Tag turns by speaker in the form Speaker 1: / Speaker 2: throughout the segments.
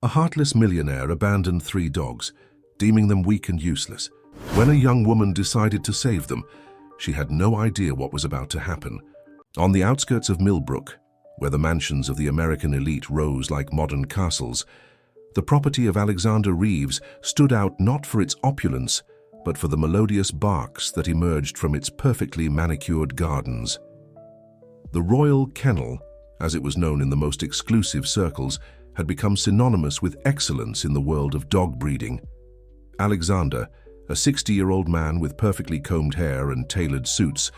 Speaker 1: A heartless millionaire abandoned 3 dogs, deeming them weak and useless. When a young woman decided to save them, she had no idea what was about to happen. On the outskirts of Millbrook, where the mansions of the American elite rose like modern castles, the property of Alexander Reeves stood out not for its opulence, but for the melodious barks that emerged from its perfectly manicured gardens. The Royal Kennel, as it was known in the most exclusive circles, had become synonymous with excellence in the world of dog breeding. Alexander, a 60-year-old man with perfectly combed hair and tailored suits,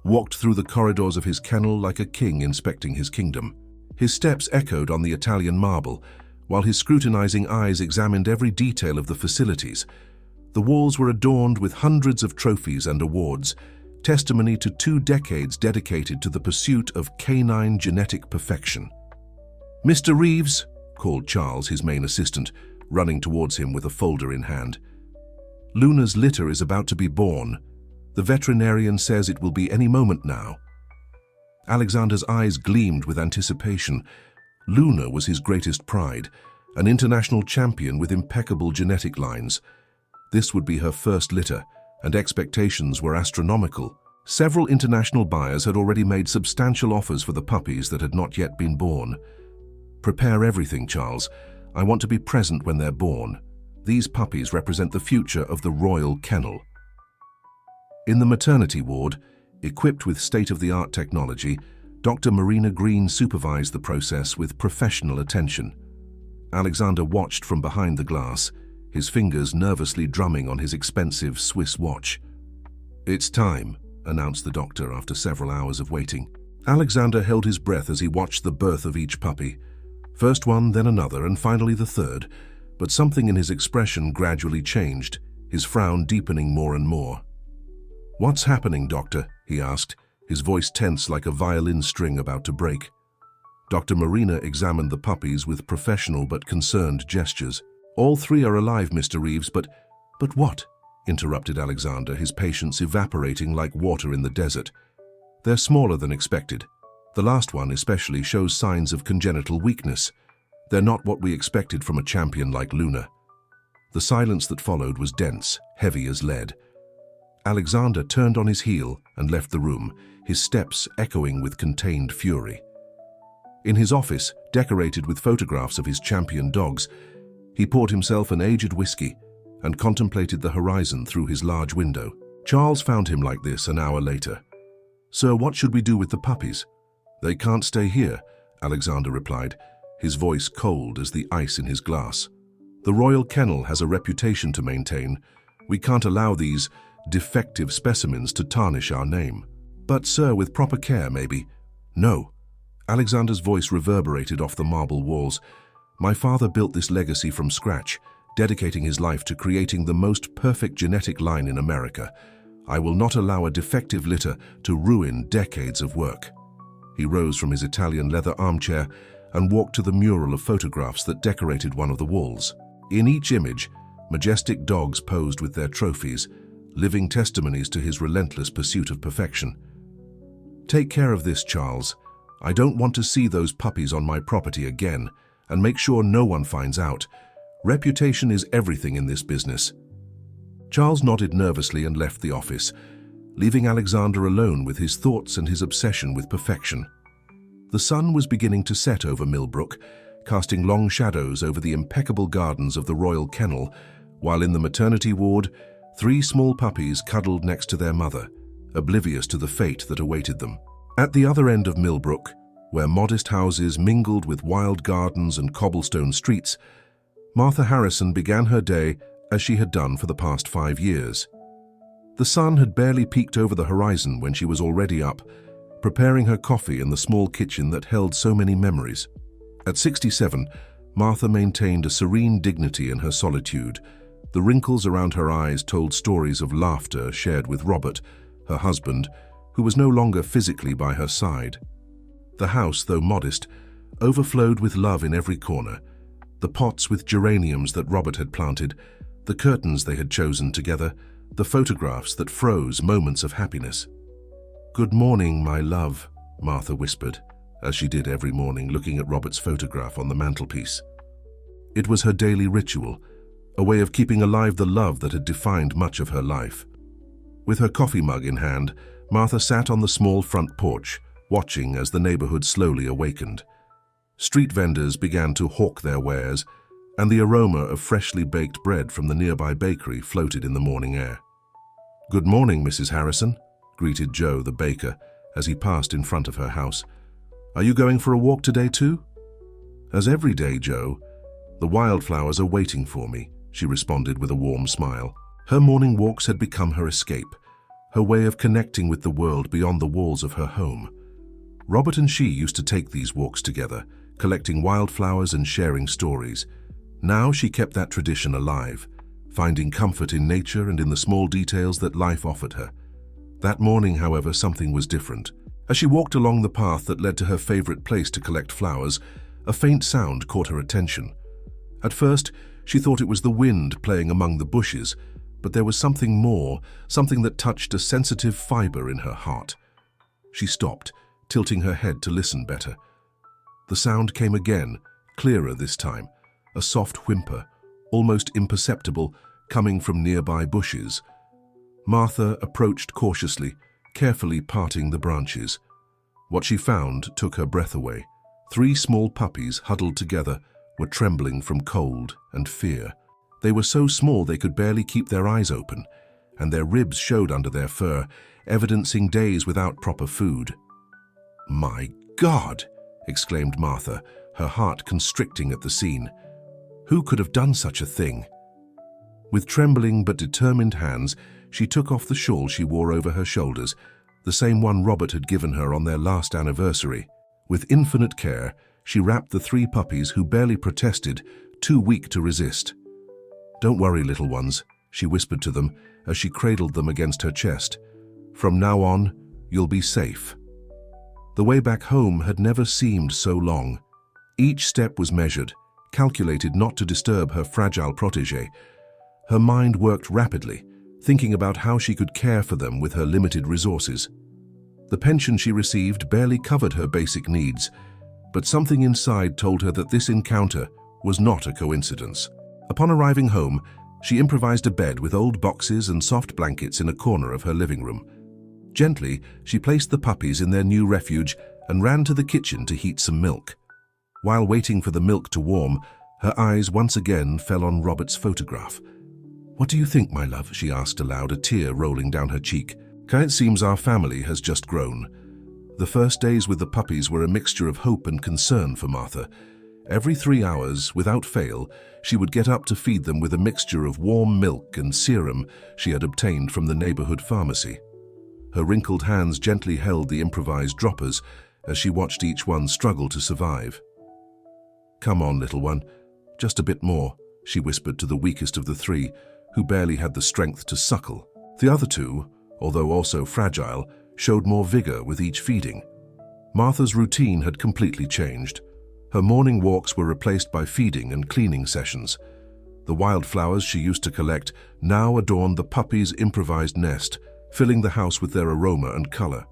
Speaker 1: walked through the corridors of his kennel like a king inspecting his kingdom. His steps echoed on the Italian marble, while his scrutinizing eyes examined every detail of the facilities. The walls were adorned with hundreds of trophies and awards, testimony to 2 decades dedicated to the pursuit of canine genetic perfection. "Mr. Reeves," called Charles, his main assistant, running towards him with a folder in hand. "Luna's litter is about to be born. The veterinarian says it will be any moment now." Alexander's eyes gleamed with anticipation. Luna was his greatest pride, an international champion with impeccable genetic lines. This would be her first litter, and expectations were astronomical. Several international buyers had already made substantial offers for the puppies that had not yet been born. "Prepare everything, Charles. I want to be present when they're born. These puppies represent the future of the Royal Kennel." In the maternity ward, equipped with state-of-the-art technology, Dr. Marina Green supervised the process with professional attention. Alexander watched from behind the glass, his fingers nervously drumming on his expensive Swiss watch. "It's time," announced the doctor after several hours of waiting. Alexander held his breath as he watched the birth of each puppy. First one, then another, and finally the third, but something in his expression gradually changed, his frown deepening more and more. "What's happening, doctor?" he asked, his voice tense like a violin string about to break. Dr. Marina examined the puppies with professional but concerned gestures. "All 3 are alive, Mr. Reeves, but what?" interrupted Alexander, his patience evaporating like water in the desert. "They're smaller than expected. The last one especially shows signs of congenital weakness. They're not what we expected from a champion like Luna." The silence that followed was dense, heavy as lead. Alexander turned on his heel and left the room, his steps echoing with contained fury. In his office, decorated with photographs of his champion dogs, he poured himself an aged whiskey and contemplated the horizon through his large window. Charles found him like this an hour later. "Sir, what should we do with the puppies?" "They can't stay here," Alexander replied, his voice cold as the ice in his glass. "The Royal Kennel has a reputation to maintain. We can't allow these defective specimens to tarnish our name." "But, sir, with proper care, maybe." "No." Alexander's voice reverberated off the marble walls. "My father built this legacy from scratch, dedicating his life to creating the most perfect genetic line in America. I will not allow a defective litter to ruin decades of work." He rose from his Italian leather armchair and walked to the mural of photographs that decorated one of the walls. In each image, majestic dogs posed with their trophies, living testimonies to his relentless pursuit of perfection. "Take care of this, Charles. I don't want to see those puppies on my property again, and make sure no one finds out. Reputation is everything in this business." Charles nodded nervously and left the office, leaving Alexander alone with his thoughts and his obsession with perfection. The sun was beginning to set over Millbrook, casting long shadows over the impeccable gardens of the Royal Kennel, while in the maternity ward, 3 small puppies cuddled next to their mother, oblivious to the fate that awaited them. At the other end of Millbrook, where modest houses mingled with wild gardens and cobblestone streets, Martha Harrison began her day as she had done for the past 5 years. The sun had barely peeked over the horizon when she was already up, preparing her coffee in the small kitchen that held so many memories. At 67, Martha maintained a serene dignity in her solitude. The wrinkles around her eyes told stories of laughter shared with Robert, her husband, who was no longer physically by her side. The house, though modest, overflowed with love in every corner. The pots with geraniums that Robert had planted, the curtains they had chosen together, the photographs that froze moments of happiness. "Good morning, my love," Martha whispered, as she did every morning, looking at Robert's photograph on the mantelpiece. It was her daily ritual, a way of keeping alive the love that had defined much of her life. With her coffee mug in hand, Martha sat on the small front porch, watching as the neighborhood slowly awakened. Street vendors began to hawk their wares, and the aroma of freshly baked bread from the nearby bakery floated in the morning air. "Good morning, Mrs. Harrison," greeted Joe, the baker, as he passed in front of her house. "Are you going for a walk today too?" "As every day, Joe. The wildflowers are waiting for me," she responded with a warm smile. Her morning walks had become her escape, her way of connecting with the world beyond the walls of her home. Robert and she used to take these walks together, collecting wildflowers and sharing stories. Now she kept that tradition alive, finding comfort in nature and in the small details that life offered her. That morning, however, something was different. As she walked along the path that led to her favorite place to collect flowers, a faint sound caught her attention. At first, she thought it was the wind playing among the bushes, but there was something more, something that touched a sensitive fiber in her heart. She stopped, tilting her head to listen better. The sound came again, clearer this time, a soft whimper, almost imperceptible, coming from nearby bushes. Martha approached cautiously, carefully parting the branches. What she found took her breath away. 3 small puppies, huddled together, were trembling from cold and fear. They were so small they could barely keep their eyes open, and their ribs showed under their fur, evidencing days without proper food. "My God!" exclaimed Martha, her heart constricting at the scene. Who could have done such a thing? With trembling but determined hands, she took off the shawl she wore over her shoulders, the same one Robert had given her on their last anniversary. With infinite care, she wrapped the 3 puppies who barely protested, too weak to resist. "Don't worry, little ones," she whispered to them as she cradled them against her chest. "From now on, you'll be safe." The way back home had never seemed so long. Each step was measured, calculated not to disturb her fragile protégé. Her mind worked rapidly, thinking about how she could care for them with her limited resources. The pension she received barely covered her basic needs, but something inside told her that this encounter was not a coincidence. Upon arriving home, she improvised a bed with old boxes and soft blankets in a corner of her living room. Gently, she placed the puppies in their new refuge and ran to the kitchen to heat some milk. While waiting for the milk to warm, her eyes once again fell on Robert's photograph. "What do you think, my love?" she asked aloud, a tear rolling down her cheek. "It seems our family has just grown." The first days with the puppies were a mixture of hope and concern for Martha. Every 3 hours, without fail, she would get up to feed them with a mixture of warm milk and serum she had obtained from the neighborhood pharmacy. Her wrinkled hands gently held the improvised droppers as she watched each one struggle to survive. "Come on, little one, just a bit more," she whispered to the weakest of the 3, who barely had the strength to suckle. The other 2, although also fragile, showed more vigor with each feeding. Martha's routine had completely changed. Her morning walks were replaced by feeding and cleaning sessions. The wildflowers she used to collect now adorned the puppies' improvised nest, filling the house with their aroma and color.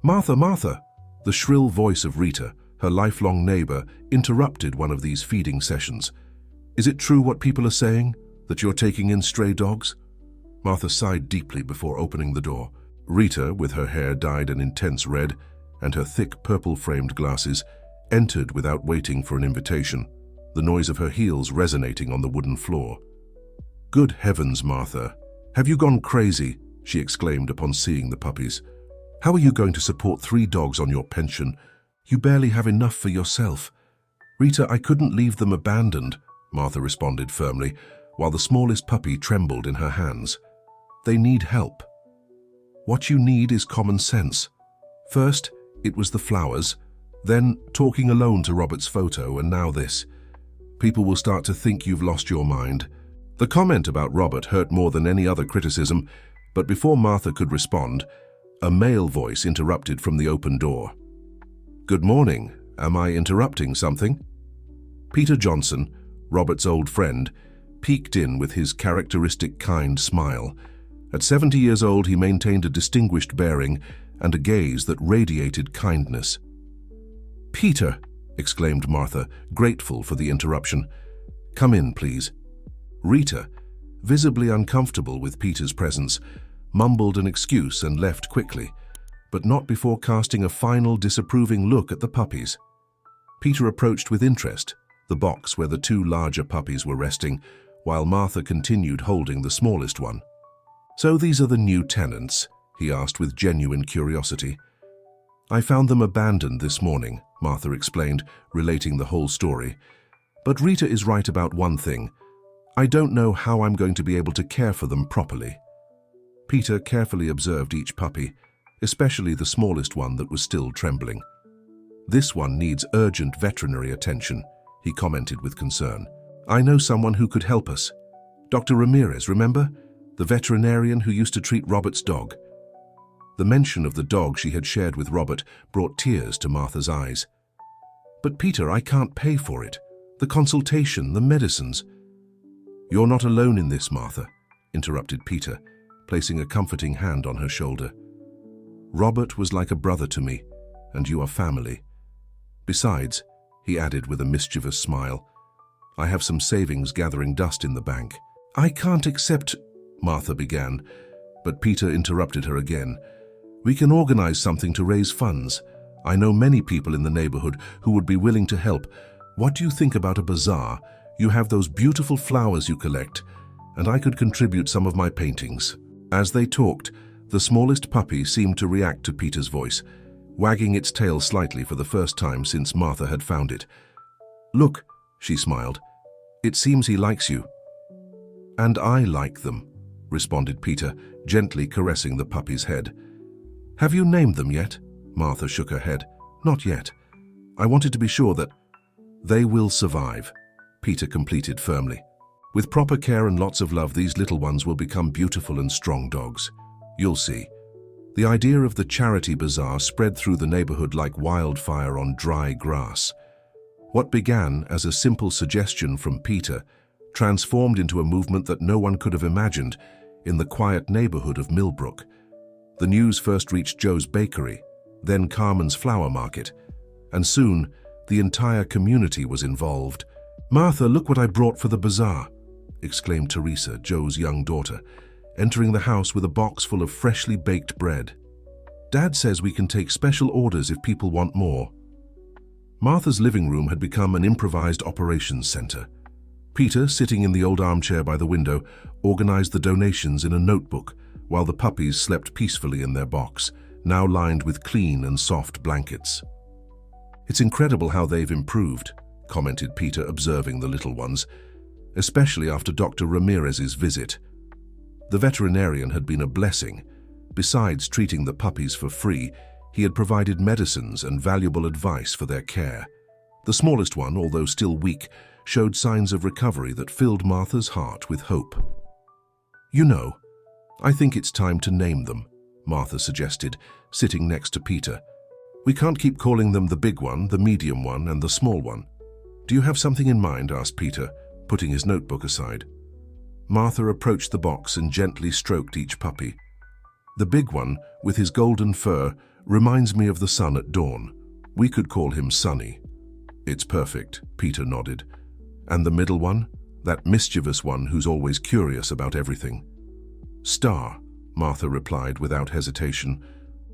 Speaker 1: "Martha, Martha!" The shrill voice of Rita, her lifelong neighbor, interrupted one of these feeding sessions. "Is it true what people are saying, that you're taking in stray dogs?" Martha sighed deeply before opening the door. Rita, with her hair dyed an intense red and her thick purple-framed glasses, entered without waiting for an invitation, the noise of her heels resonating on the wooden floor. "Good heavens, Martha! Have you gone crazy?" she exclaimed upon seeing the puppies. "How are you going to support 3 dogs on your pension? You barely have enough for yourself." "Rita, I couldn't leave them abandoned," Martha responded firmly, while the smallest puppy trembled in her hands. "They need help. What you need is common sense." First, it was the flowers, then talking alone to Robert's photo, and now this. People will start to think you've lost your mind. The comment about Robert hurt more than any other criticism, but before Martha could respond, a male voice interrupted from the open door. "Good morning. Am I interrupting something?" Peter Johnson, Robert's old friend, peeked in with his characteristic kind smile. At 70 years old, he maintained a distinguished bearing and a gaze that radiated kindness. "Peter!" exclaimed Martha, grateful for the interruption. "Come in, please." Rita, visibly uncomfortable with Peter's presence, mumbled an excuse and left quickly, but not before casting a final disapproving look at the puppies. Peter approached with interest the box where the two larger puppies were resting, while Martha continued holding the smallest one. "So these are the new tenants?" he asked with genuine curiosity. "I found them abandoned this morning," Martha explained, relating the whole story. "But Rita is right about one thing. I don't know how I'm going to be able to care for them properly." Peter carefully observed each puppy, especially the smallest one that was still trembling. "This one needs urgent veterinary attention," he commented with concern. "I know someone who could help us. Dr. Ramirez, remember? The veterinarian who used to treat Robert's dog." The mention of the dog she had shared with Robert brought tears to Martha's eyes. "But Peter, I can't pay for it. The consultation, the medicines." "You're not alone in this, Martha," interrupted Peter, placing a comforting hand on her shoulder. "Robert was like a brother to me, and you are family. Besides," he added with a mischievous smile, "I have some savings gathering dust in the bank." "I can't accept," Martha began, but Peter interrupted her again. "We can organize something to raise funds. I know many people in the neighborhood who would be willing to help. What do you think about a bazaar? You have those beautiful flowers you collect, and I could contribute some of my paintings." As they talked, the smallest puppy seemed to react to Peter's voice, wagging its tail slightly for the first time since Martha had found it. "Look," she smiled, "it seems he likes you." "And I like them," responded Peter, gently caressing the puppy's head. "Have you named them yet?" Martha shook her head. "Not yet. I wanted to be sure that—" "They will survive," Peter completed firmly. "With proper care and lots of love, these little ones will become beautiful and strong dogs. You'll see." The idea of the charity bazaar spread through the neighborhood like wildfire on dry grass. What began as a simple suggestion from Peter transformed into a movement that no one could have imagined in the quiet neighborhood of Millbrook. The news first reached Joe's bakery, then Carmen's flower market, and soon the entire community was involved. "Martha, look what I brought for the bazaar," exclaimed Teresa, Joe's young daughter, entering the house with a box full of freshly baked bread. "Dad says we can take special orders if people want more." Martha's living room had become an improvised operations center. Peter, sitting in the old armchair by the window, organized the donations in a notebook, while the puppies slept peacefully in their box, now lined with clean and soft blankets. "It's incredible how they've improved," commented Peter, observing the little ones, "especially after Dr. Ramirez's visit. The veterinarian had been a blessing. Besides treating the puppies for free, he had provided medicines and valuable advice for their care. The smallest one, although still weak, showed signs of recovery that filled Martha's heart with hope. "You know, I think it's time to name them," Martha suggested, sitting next to Peter. "We can't keep calling them the big one, the medium one, and the small one." "Do you have something in mind?" asked Peter, putting his notebook aside. Martha approached the box and gently stroked each puppy. "The big one, with his golden fur, reminds me of the sun at dawn. We could call him Sunny." "It's perfect," Peter nodded. "And the middle one? That mischievous one who's always curious about everything?" "Star," Martha replied without hesitation,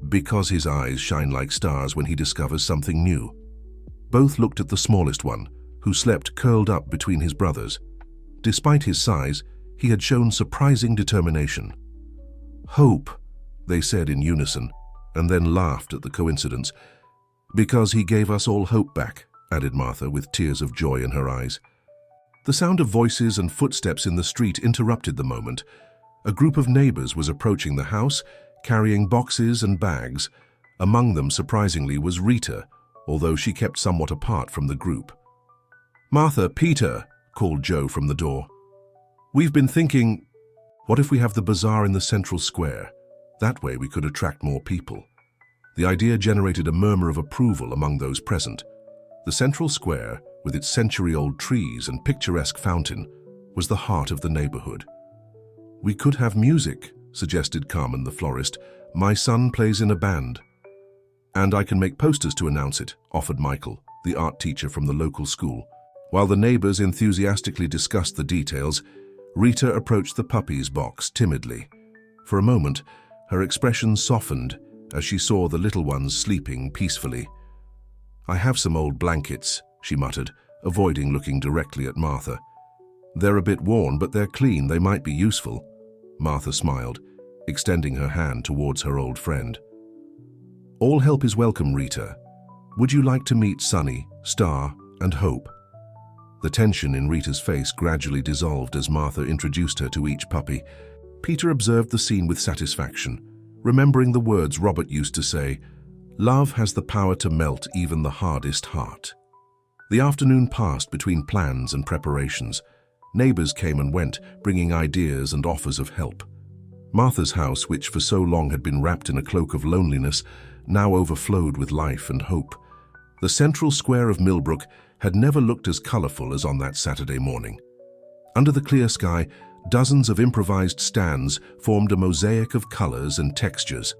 Speaker 1: "because his eyes shine like stars when he discovers something new." Both looked at the smallest one, who slept curled up between his brothers. Despite his size, he had shown surprising determination. "Hope," they said in unison, and then laughed at the coincidence. "Because he gave us all hope back," added Martha with tears of joy in her eyes. The sound of voices and footsteps in the street interrupted the moment. A group of neighbors was approaching the house, carrying boxes and bags. Among them, surprisingly, was Rita, although she kept somewhat apart from the group. "Martha, Peter," called Joe from the door. "We've been thinking, what if we have the bazaar in the central square? That way we could attract more people." The idea generated a murmur of approval among those present. The central square, with its century-old trees and picturesque fountain, was the heart of the neighborhood. "We could have music," suggested Carmen the florist. "My son plays in a band." "And I can make posters to announce it," offered Michael, the art teacher from the local school. While the neighbors enthusiastically discussed the details, Rita approached the puppies' box timidly. For a moment, her expression softened as she saw the little ones sleeping peacefully. "I have some old blankets," she muttered, avoiding looking directly at Martha. "They're a bit worn, but they're clean. They might be useful." Martha smiled, extending her hand towards her old friend. "All help is welcome, Rita. Would you like to meet Sunny, Star, and Hope?" The tension in Rita's face gradually dissolved as Martha introduced her to each puppy. Peter observed the scene with satisfaction, remembering the words Robert used to say, "Love has the power to melt even the hardest heart." The afternoon passed between plans and preparations. Neighbors came and went, bringing ideas and offers of help. Martha's house, which for so long had been wrapped in a cloak of loneliness, now overflowed with life and hope. The central square of Millbrook had never looked as colorful as on that Saturday morning. Under the clear sky, dozens of improvised stands formed a mosaic of colors and textures.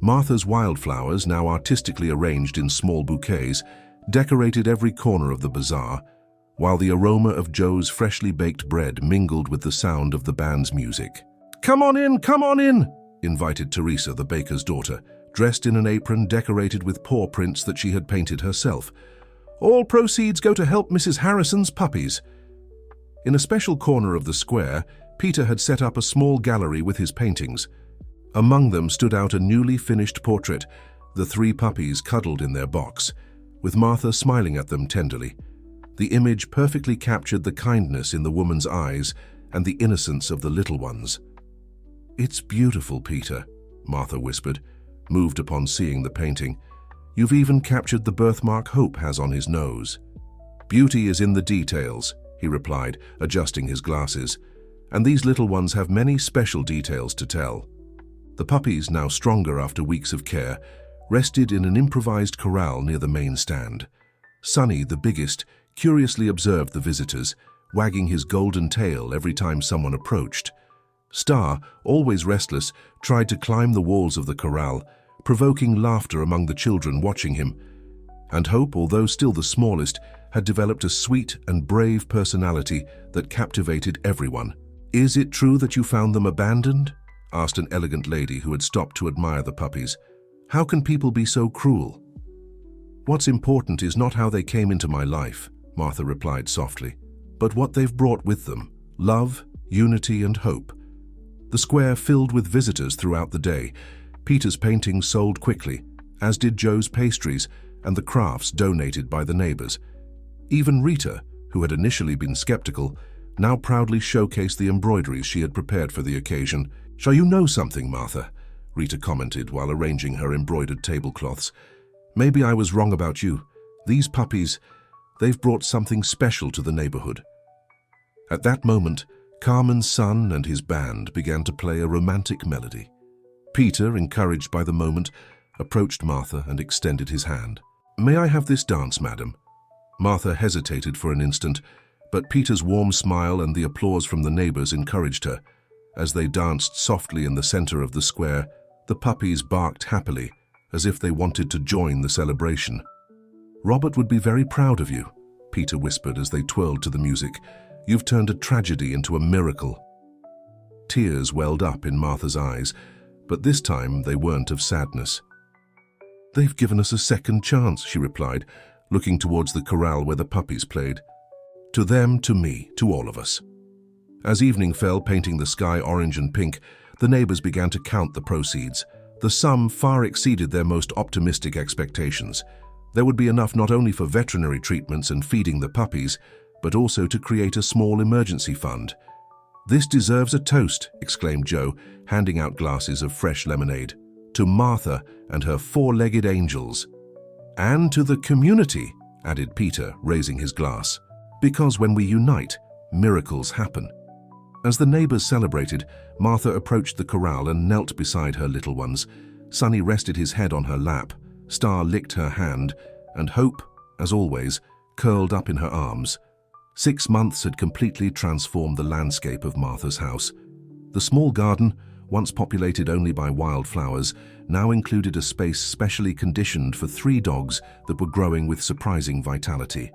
Speaker 1: Martha's wildflowers, now artistically arranged in small bouquets, decorated every corner of the bazaar, while the aroma of Joe's freshly baked bread mingled with the sound of the band's music. Come on in," invited Teresa, the baker's daughter, dressed in an apron decorated with paw prints that she had painted herself. "All proceeds go to help Mrs. Harrison's puppies." In a special corner of the square, Peter had set up a small gallery with his paintings. Among them stood out a newly finished portrait, the 3 puppies cuddled in their box, with Martha smiling at them tenderly. The image perfectly captured the kindness in the woman's eyes and the innocence of the little ones. "It's beautiful, Peter," Martha whispered, moved upon seeing the painting. "You've even captured the birthmark Hope has on his nose." "Beauty is in the details," he replied, adjusting his glasses, "and these little ones have many special details to tell." The puppies, now stronger after weeks of care, rested in an improvised corral near the main stand. Sunny, the biggest, curiously observed the visitors, wagging his golden tail every time someone approached. Star, always restless, tried to climb the walls of the corral, provoking laughter among the children watching him. And Hope, although still the smallest, had developed a sweet and brave personality that captivated everyone. "Is it true that you found them abandoned?" asked an elegant lady who had stopped to admire the puppies. "How can people be so cruel?" "What's important is not how they came into my life," Martha replied softly, "but what they've brought with them: love, unity, and hope." The square filled with visitors throughout the day. Peter's paintings sold quickly, as did Joe's pastries and the crafts donated by the neighbors. Even Rita, who had initially been skeptical, now proudly showcased the embroideries she had prepared for the occasion. "Shall you know something, Martha?" Rita commented while arranging her embroidered tablecloths. "Maybe I was wrong about you. These puppies, they've brought something special to the neighborhood." At that moment, Carmen's son and his band began to play a romantic melody. Peter, encouraged by the moment, approached Martha and extended his hand. "May I have this dance, madam?" Martha hesitated for an instant, but Peter's warm smile and the applause from the neighbors encouraged her. As they danced softly in the center of the square, the puppies barked happily, as if they wanted to join the celebration. "Robert would be very proud of you," Peter whispered as they twirled to the music. "You've turned a tragedy into a miracle." Tears welled up in Martha's eyes, but this time they weren't of sadness. "They've given us a second chance," she replied, looking towards the corral where the puppies played. "To them, to me, to all of us." As evening fell, painting the sky orange and pink, the neighbors began to count the proceeds. The sum far exceeded their most optimistic expectations. There would be enough not only for veterinary treatments and feeding the puppies, but also to create a small emergency fund. "This deserves a toast," exclaimed Joe, handing out glasses of fresh lemonade. "To Martha and her 4-legged angels." "And to the community," added Peter, raising his glass. "Because when we unite, miracles happen." As the neighbors celebrated, Martha approached the corral and knelt beside her little ones. Sunny rested his head on her lap, Star licked her hand, and Hope, as always, curled up in her arms. 6 months had completely transformed the landscape of Martha's house. The small garden, once populated only by wildflowers, now included a space specially conditioned for 3 dogs that were growing with surprising vitality.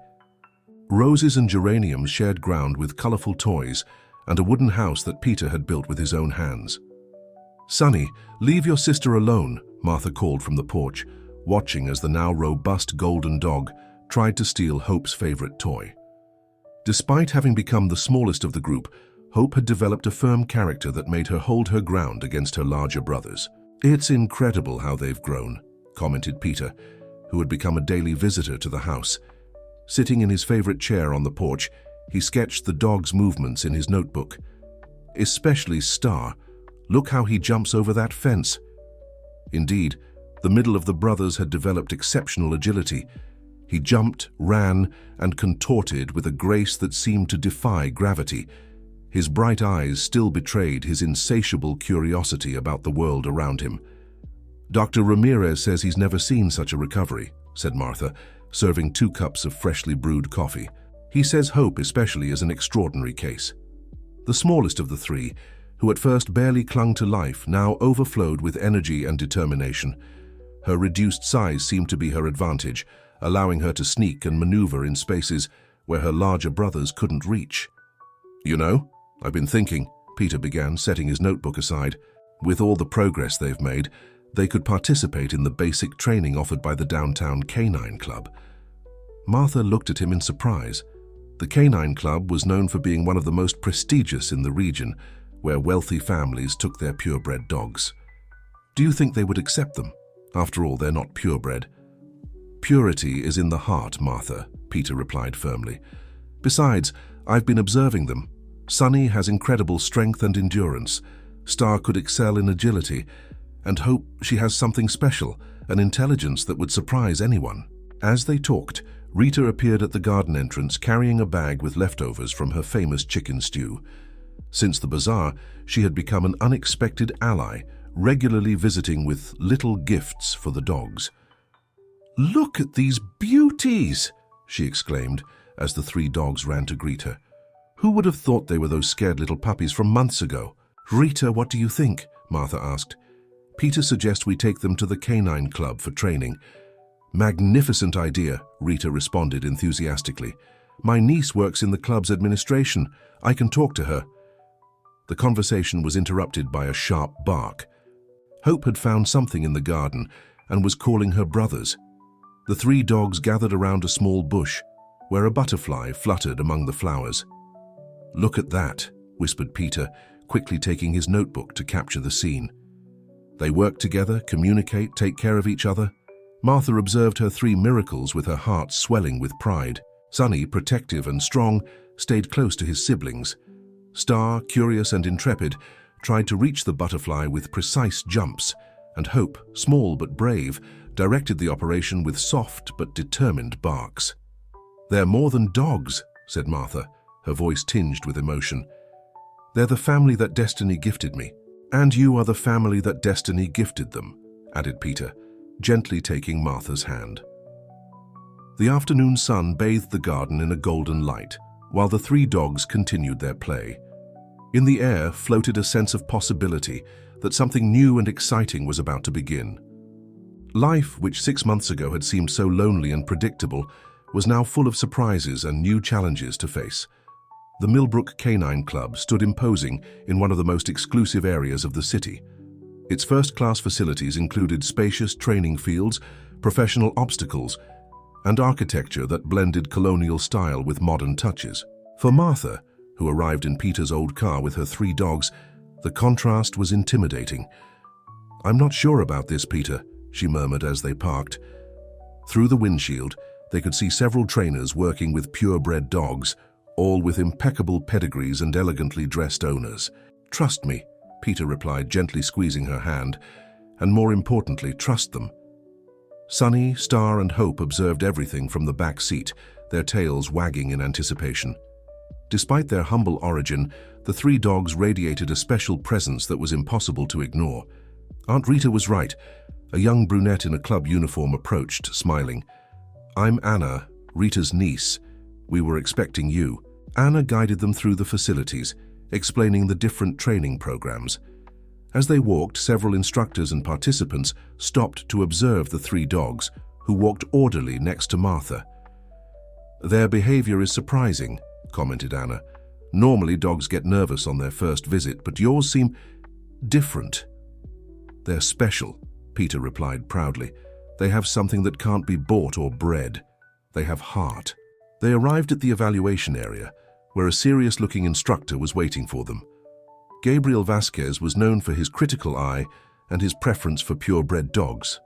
Speaker 1: Roses and geraniums shared ground with colorful toys and a wooden house that Peter had built with his own hands. "Sonny, leave your sister alone," Martha called from the porch, watching as the now robust golden dog tried to steal Hope's favorite toy. Despite having become the smallest of the group, Hope had developed a firm character that made her hold her ground against her larger brothers. "It's incredible how they've grown," commented Peter, who had become a daily visitor to the house. Sitting in his favorite chair on the porch, he sketched the dog's movements in his notebook. "Especially Star. Look how he jumps over that fence." Indeed, the middle of the brothers had developed exceptional agility. He jumped, ran, and contorted with a grace that seemed to defy gravity. His bright eyes still betrayed his insatiable curiosity about the world around him. "Dr. Ramirez says he's never seen such a recovery," said Martha, serving 2 cups of freshly brewed coffee. "He says Hope especially is an extraordinary case." The smallest of the 3, who at first barely clung to life, now overflowed with energy and determination. Her reduced size seemed to be her advantage, allowing her to sneak and maneuver in spaces where her larger brothers couldn't reach. "You know, I've been thinking," Peter began, setting his notebook aside. "With all the progress they've made, they could participate in the basic training offered by the downtown Canine Club." Martha looked at him in surprise. The Canine Club was known for being one of the most prestigious in the region, where wealthy families took their purebred dogs. "Do you think they would accept them? After all, they're not purebred." "Purity is in the heart, Martha," Peter replied firmly. "Besides, I've been observing them. Sunny has incredible strength and endurance. Star could excel in agility. And Hope, she has something special, an intelligence that would surprise anyone." As they talked, Rita appeared at the garden entrance carrying a bag with leftovers from her famous chicken stew. Since the bazaar, she had become an unexpected ally, regularly visiting with little gifts for the dogs. "Look at these beauties!" she exclaimed as the 3 dogs ran to greet her. "Who would have thought they were those scared little puppies from months ago?" "Rita, what do you think?" Martha asked. "Peter suggests we take them to the Canine Club for training." "Magnificent idea," Rita responded enthusiastically. "My niece works in the club's administration. I can talk to her." The conversation was interrupted by a sharp bark. Hope had found something in the garden and was calling her brothers. The 3 dogs gathered around a small bush, where a butterfly fluttered among the flowers. "Look at that," whispered Peter, quickly taking his notebook to capture the scene. They work together, communicate, take care of each other. Martha observed her 3 miracles with her heart swelling with pride. Sunny, protective and strong, stayed close to his siblings. Star, curious and intrepid, tried to reach the butterfly with precise jumps, and Hope, small but brave, directed the operation with soft but determined barks. "They're more than dogs," said Martha, her voice tinged with emotion. "They're the family that destiny gifted me." "And you are the family that destiny gifted them," added Peter, gently taking Martha's hand. The afternoon sun bathed the garden in a golden light, while the 3 dogs continued their play. In the air floated a sense of possibility that something new and exciting was about to begin. Life, which 6 months ago had seemed so lonely and predictable, was now full of surprises and new challenges to face. The Millbrook Canine Club stood imposing in one of the most exclusive areas of the city. Its first-class facilities included spacious training fields, professional obstacles, and architecture that blended colonial style with modern touches. For Martha, who arrived in Peter's old car with her 3 dogs, the contrast was intimidating. "I'm not sure about this, Peter," she murmured as they parked. Through the windshield, they could see several trainers working with purebred dogs, all with impeccable pedigrees and elegantly dressed owners. "Trust me," Peter replied, gently squeezing her hand, "and more importantly, trust them." Sunny, Star, and Hope observed everything from the back seat, their tails wagging in anticipation. Despite their humble origin, the 3 dogs radiated a special presence that was impossible to ignore. Aunt Rita was right. A young brunette in a club uniform approached, smiling. "I'm Anna, Rita's niece. We were expecting you." Anna guided them through the facilities, explaining the different training programs. As they walked, several instructors and participants stopped to observe the 3 dogs, who walked orderly next to Martha. "Their behavior is surprising," commented Anna. "Normally dogs get nervous on their first visit, but yours seem different." "They're special," Peter replied proudly. "They have something that can't be bought or bred. They have heart." They arrived at the evaluation area, where a serious-looking instructor was waiting for them. Gabriel Vasquez was known for his critical eye and his preference for purebred dogs.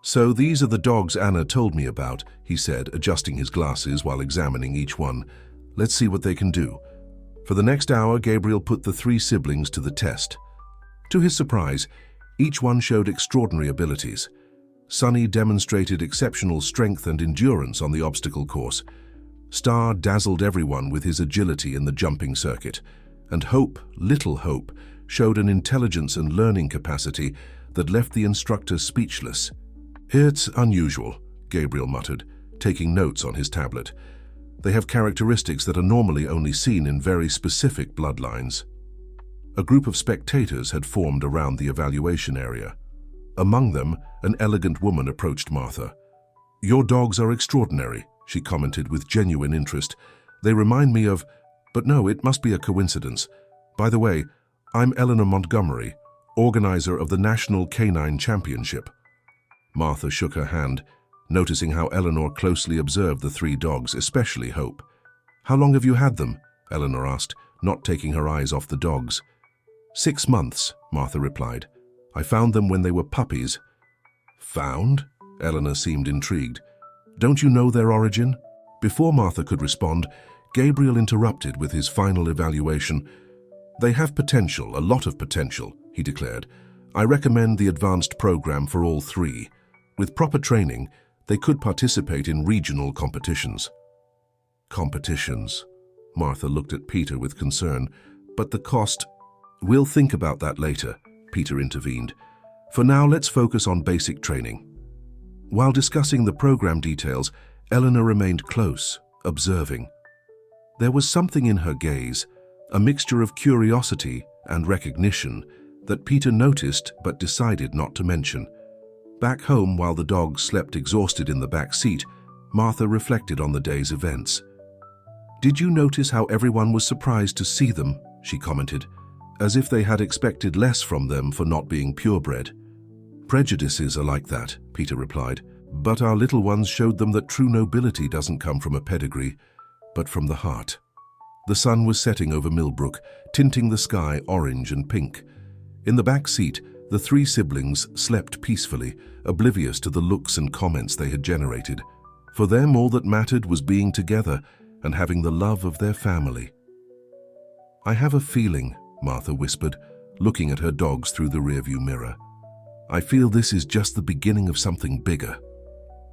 Speaker 1: "So these are the dogs Anna told me about," he said, adjusting his glasses while examining each one. "Let's see what they can do." For the next hour, Gabriel put the 3 siblings to the test. To his surprise, each one showed extraordinary abilities. Sunny demonstrated exceptional strength and endurance on the obstacle course. Star dazzled everyone with his agility in the jumping circuit. And Hope, little Hope, showed an intelligence and learning capacity that left the instructor speechless. "It's unusual," Gabriel muttered, taking notes on his tablet. "They have characteristics that are normally only seen in very specific bloodlines." A group of spectators had formed around the evaluation area. Among them, an elegant woman approached Martha. "Your dogs are extraordinary," she commented with genuine interest. "They remind me of... But no, it must be a coincidence. By the way, I'm Eleanor Montgomery, organizer of the National Canine Championship." Martha shook her hand, noticing how Eleanor closely observed the 3 dogs, especially Hope. "How long have you had them?" Eleanor asked, not taking her eyes off the dogs. 6 months, Martha replied. "I found them when they were puppies." "Found?" Eleanor seemed intrigued. "Don't you know their origin?" Before Martha could respond, Gabriel interrupted with his final evaluation. "They have potential, a lot of potential," he declared. "I recommend the advanced program for all 3. With proper training, they could participate in regional competitions." "Competitions?" Martha looked at Peter with concern. "But the cost..." "We'll think about that later," Peter intervened. "For now, let's focus on basic training." While discussing the program details, Eleanor remained close, observing. There was something in her gaze, a mixture of curiosity and recognition, that Peter noticed but decided not to mention. Back home, while the dogs slept exhausted in the back seat, Martha reflected on the day's events. "Did you notice how everyone was surprised to see them?" she commented, as if they had expected less from them for not being purebred. "Prejudices are like that," Peter replied, "but our little ones showed them that true nobility doesn't come from a pedigree, but from the heart." The sun was setting over Millbrook, tinting the sky orange and pink. In the back seat, the 3 siblings slept peacefully, oblivious to the looks and comments they had generated. For them, all that mattered was being together and having the love of their family. "I have a feeling," Martha whispered, looking at her dogs through the rearview mirror. "I feel this is just the beginning of something bigger."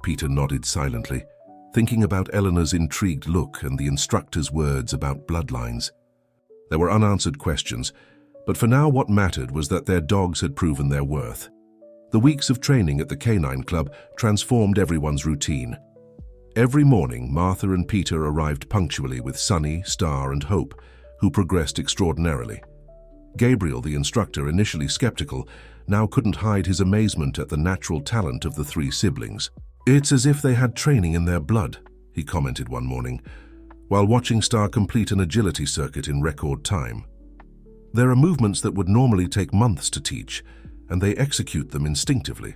Speaker 1: Peter nodded silently, thinking about Eleanor's intrigued look and the instructor's words about bloodlines. There were unanswered questions, but for now what mattered was that their dogs had proven their worth. The weeks of training at the Canine Club transformed everyone's routine. Every morning, Martha and Peter arrived punctually with Sunny, Star, and Hope, who progressed extraordinarily. Gabriel, the instructor, initially skeptical, now couldn't hide his amazement at the natural talent of the 3 siblings. "It's as if they had training in their blood," he commented one morning, while watching Star complete an agility circuit in record time. "There are movements that would normally take months to teach, and they execute them instinctively."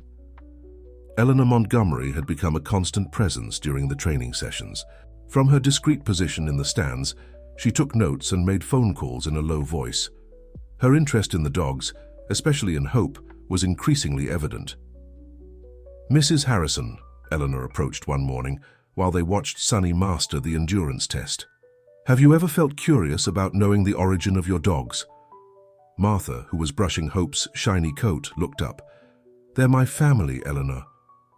Speaker 1: Eleanor Montgomery had become a constant presence during the training sessions. From her discreet position in the stands, she took notes and made phone calls in a low voice. Her interest in the dogs, especially in Hope, was increasingly evident. "Mrs. Harrison," Eleanor approached one morning while they watched Sunny master the endurance test. "Have you ever felt curious about knowing the origin of your dogs?" Martha, who was brushing Hope's shiny coat, looked up. "They're my family, Eleanor.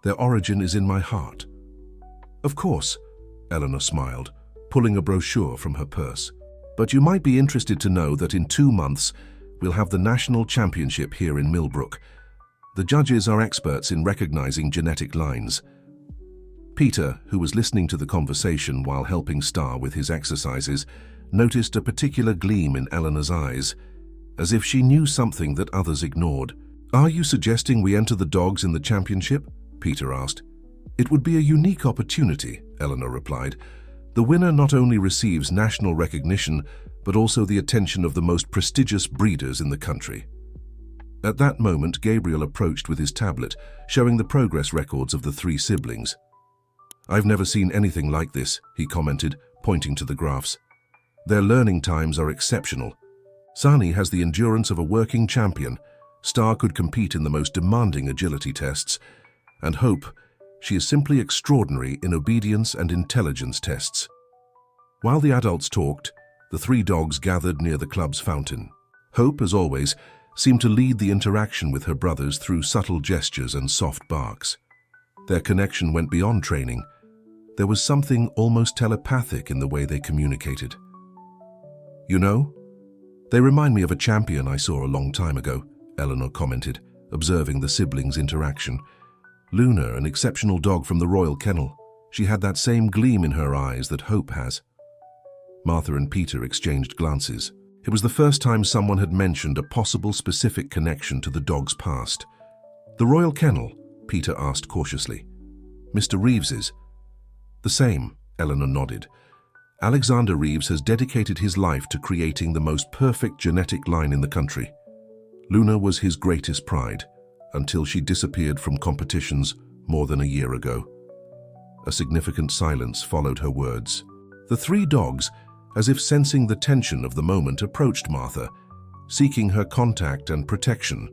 Speaker 1: Their origin is in my heart." "Of course," Eleanor smiled, pulling a brochure from her purse. "But you might be interested to know that in 2 months, we'll have the national championship here in Millbrook. The judges are experts in recognizing genetic lines." Peter, who was listening to the conversation while helping Star with his exercises, noticed a particular gleam in Eleanor's eyes, as if she knew something that others ignored. "Are you suggesting we enter the dogs in the championship?" Peter asked. It would be a unique opportunity, Eleanor replied. The winner not only receives national recognition, but also the attention of the most prestigious breeders in the country. At that moment, Gabriel approached with his tablet, showing the progress records of the three siblings. "I've never seen anything like this," he commented, pointing to the graphs. "Their learning times are exceptional. Sunny has the endurance of a working champion. Star could compete in the most demanding agility tests. And Hope, she is simply extraordinary in obedience and intelligence tests." While the adults talked, the three dogs gathered near the club's fountain. Hope, as always, seemed to lead the interaction with her brothers through subtle gestures and soft barks. Their connection went beyond training. There was something almost telepathic in the way they communicated. "You know, they remind me of a champion I saw a long time ago," Eleanor commented, observing the siblings' interaction. "Luna, an exceptional dog from the Royal Kennel. She had that same gleam in her eyes that Hope has." Martha and Peter exchanged glances. It was the first time someone had mentioned a possible specific connection to the dog's past. "The Royal Kennel?" Peter asked cautiously. "Mr. Reeves's?" "The same," Eleanor nodded. "Alexander Reeves has dedicated his life to creating the most perfect genetic line in the country. Luna was his greatest pride, until she disappeared from competitions more than a year ago." A significant silence followed her words. The three dogs, as if sensing the tension of the moment, approached Martha, seeking her contact and protection.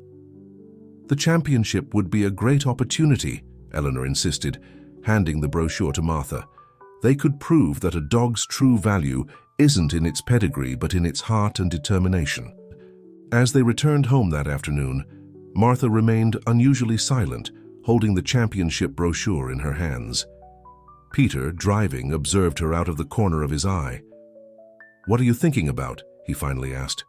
Speaker 1: "The championship would be a great opportunity," Eleanor insisted, handing the brochure to Martha. "They could prove that a dog's true value isn't in its pedigree but in its heart and determination." As they returned home that afternoon, Martha remained unusually silent, holding the championship brochure in her hands. Peter, driving, observed her out of the corner of his eye. "What are you thinking about?" he finally asked.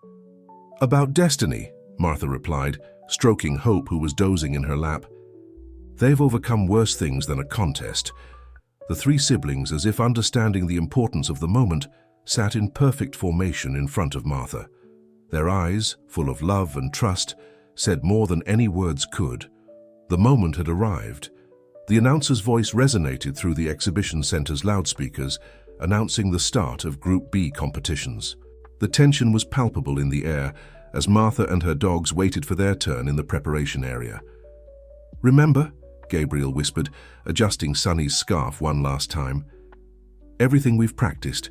Speaker 1: "About destiny," Martha replied, stroking Hope, who was dozing in her lap. "They've overcome worse things than a contest." The three siblings, as if understanding the importance of the moment, sat in perfect formation in front of Martha. Their eyes, full of love and trust, said more than any words could. The moment had arrived. The announcer's voice resonated through the exhibition center's loudspeakers, announcing the start of Group B competitions. The tension was palpable in the air as Martha and her dogs waited for their turn in the preparation area. "Remember," Gabriel whispered, adjusting Sunny's scarf one last time, "everything we've practiced.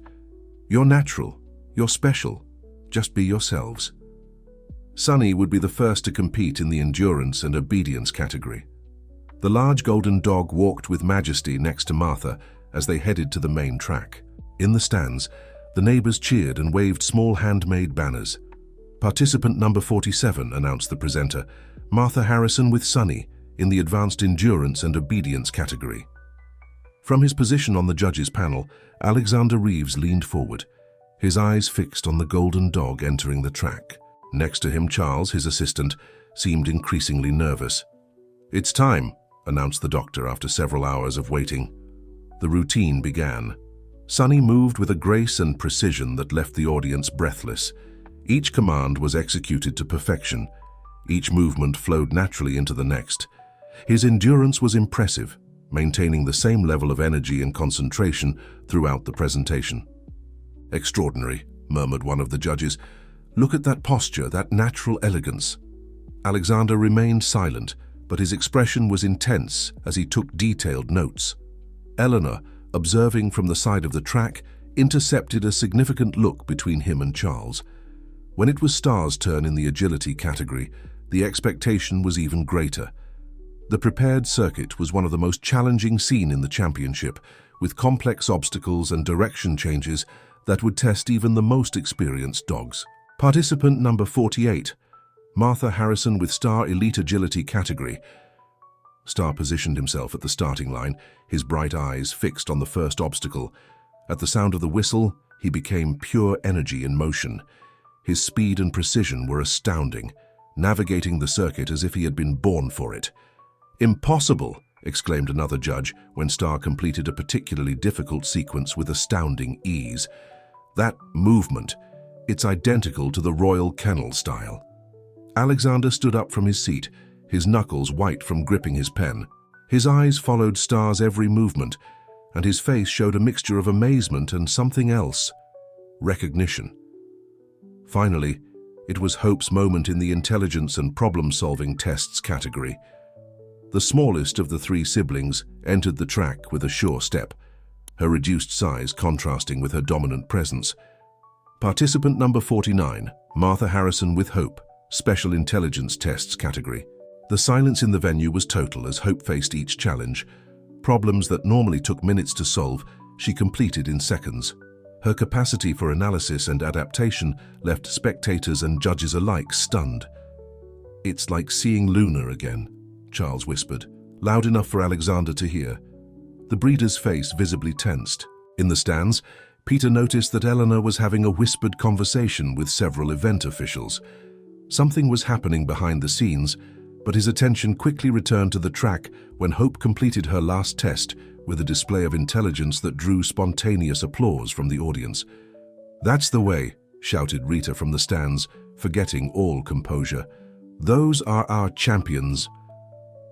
Speaker 1: You're natural. You're special. Just be yourselves." Sunny would be the first to compete in the endurance and obedience category. The large golden dog walked with majesty next to Martha as they headed to the main track. In the stands, the neighbors cheered and waved small handmade banners. "Participant number 47, announced the presenter, "Martha Harrison with Sunny, in the advanced endurance and obedience category." From his position on the judges' panel, Alexander Reeves leaned forward, his eyes fixed on the golden dog entering the track. Next to him, Charles, his assistant, seemed increasingly nervous. "It's time," announced the doctor after several hours of waiting. The routine began. Sunny moved with a grace and precision that left the audience breathless. Each command was executed to perfection. Each movement flowed naturally into the next. His endurance was impressive, maintaining the same level of energy and concentration throughout the presentation. "Extraordinary," murmured one of the judges. "Look at that posture, that natural elegance." Alexander remained silent, but his expression was intense as he took detailed notes. Eleanor, observing from the side of the track, intercepted a significant look between him and Charles. When it was Star's turn in the agility category, the expectation was even greater. The prepared circuit was one of the most challenging seen in the championship, with complex obstacles and direction changes that would test even the most experienced dogs. Participant number 48, Martha Harrison with Star Elite Agility category. Star positioned himself at the starting line, his bright eyes fixed on the first obstacle. At the sound of the whistle, he became pure energy in motion. His speed and precision were astounding, navigating the circuit as if he had been born for it. "Impossible!" exclaimed another judge when Star completed a particularly difficult sequence with astounding ease. "That movement, it's identical to the Royal Kennel style." Alexander stood up from his seat, his knuckles white from gripping his pen. His eyes followed Star's every movement, and his face showed a mixture of amazement and something else: recognition. Finally, it was Hope's moment in the intelligence and problem-solving tests category. The smallest of the three siblings entered the track with a sure step, her reduced size contrasting with her dominant presence. Participant number 49, Martha Harrison with Hope, Special Intelligence Tests category. The silence in the venue was total as Hope faced each challenge. Problems that normally took minutes to solve, she completed in seconds. Her capacity for analysis and adaptation left spectators and judges alike stunned. "It's like seeing Luna again," Charles whispered, loud enough for Alexander to hear. The breeder's face visibly tensed. In the stands, Peter noticed that Eleanor was having a whispered conversation with several event officials. Something was happening behind the scenes, but his attention quickly returned to the track when Hope completed her last test with a display of intelligence that drew spontaneous applause from the audience. "That's the way," shouted Rita from the stands, forgetting all composure. "Those are our champions."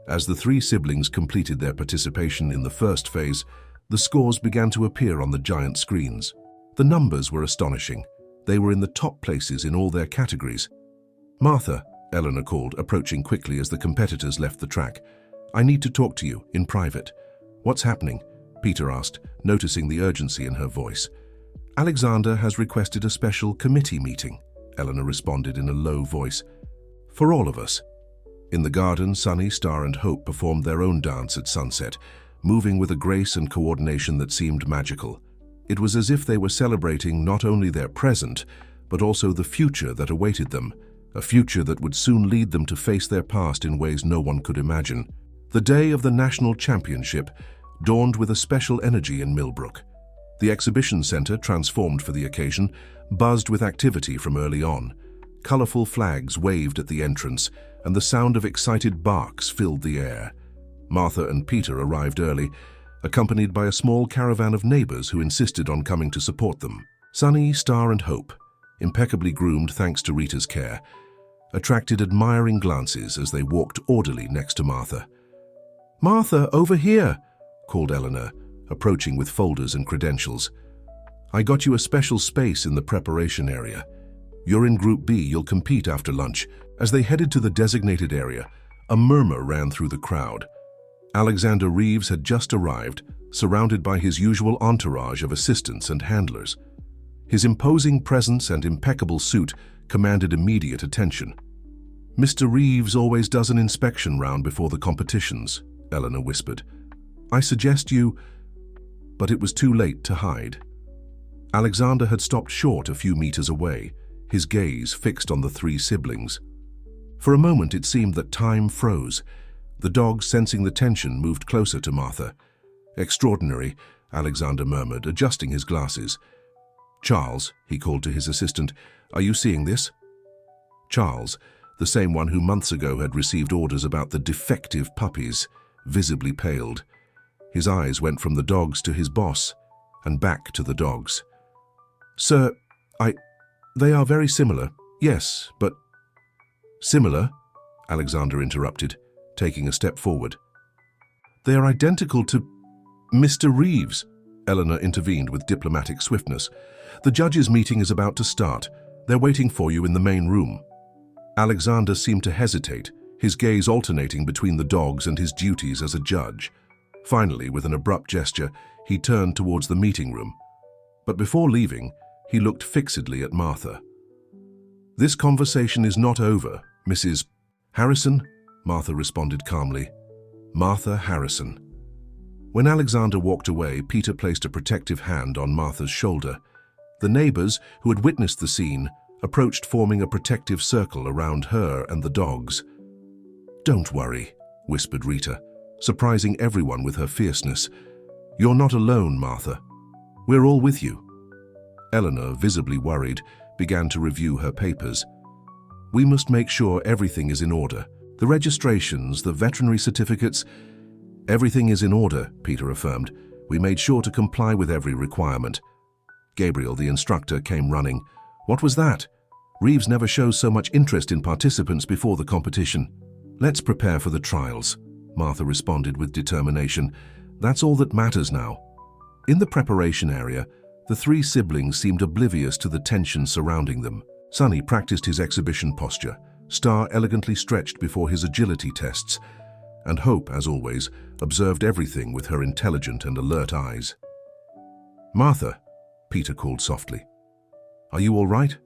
Speaker 1: As the three siblings completed their participation in the first phase, the scores began to appear on the giant screens. The numbers were astonishing. They were in the top places in all their categories. "Martha," Eleanor called, approaching quickly as the competitors left the track. "I need to talk to you, in private." "What's happening?" Peter asked, noticing the urgency in her voice. "Alexander has requested a special committee meeting," Eleanor responded in a low voice. "For all of us." In the garden, Sunny, Star, and Hope performed their own dance at sunset, moving with a grace and coordination that seemed magical. It was as if they were celebrating not only their present, but also the future that awaited them, a future that would soon lead them to face their past in ways no one could imagine. The day of the national championship dawned with a special energy in Millbrook. The exhibition center, transformed for the occasion, buzzed with activity from early on. Colorful flags waved at the entrance, and the sound of excited barks filled the air. Martha and Peter arrived early, accompanied by a small caravan of neighbors who insisted on coming to support them. Sunny, Star, and Hope, impeccably groomed thanks to Rita's care, attracted admiring glances as they walked orderly next to Martha. "Martha, over here!" called Eleanor, approaching with folders and credentials. "I got you a special space in the preparation area. You're in Group B, you'll compete after lunch." As they headed to the designated area, a murmur ran through the crowd. Alexander Reeves had just arrived, surrounded by his usual entourage of assistants and handlers. His imposing presence and impeccable suit commanded immediate attention. "Mr. Reeves always does an inspection round before the competitions," Eleanor whispered. "I suggest you—" But it was too late to hide. Alexander had stopped short a few meters away, his gaze fixed on the three siblings. For a moment it seemed that time froze. The dogs, sensing the tension, moved closer to Martha. "Extraordinary," Alexander murmured, adjusting his glasses. "Charles," he called to his assistant, "are you seeing this?" Charles, the same one who months ago had received orders about the defective puppies, visibly paled. His eyes went from the dogs to his boss, and back to the dogs. "Sir, they are very similar, yes, but—" "Similar?" Alexander interrupted, taking a step forward. "They are identical to Mr. Reeves," Eleanor intervened with diplomatic swiftness. "The judges' meeting is about to start. They're waiting for you in the main room." Alexander seemed to hesitate, his gaze alternating between the dogs and his duties as a judge. Finally, with an abrupt gesture, he turned towards the meeting room. But before leaving, he looked fixedly at Martha. "This conversation is not over, Mrs. Harrison," Martha responded calmly. "Martha Harrison." When Alexander walked away, Peter placed a protective hand on Martha's shoulder. The neighbors, who had witnessed the scene, approached, forming a protective circle around her and the dogs. "Don't worry," whispered Rita, surprising everyone with her fierceness. "You're not alone, Martha. We're all with you." Eleanor, visibly worried, began to review her papers. "We must make sure everything is in order. The registrations, the veterinary certificates—" "Everything is in order," Peter affirmed. "We made sure to comply with every requirement." Gabriel, the instructor, came running. "What was that? Reeves never shows so much interest in participants before the competition. Let's prepare for the trials." Martha responded with determination. That's all that matters now. In the preparation area, the three siblings seemed oblivious to the tension surrounding them. Sonny practiced his exhibition posture, Star elegantly stretched before his agility tests, and Hope, as always, observed everything with her intelligent and alert eyes. "Martha," Peter called softly. "Are you all right?"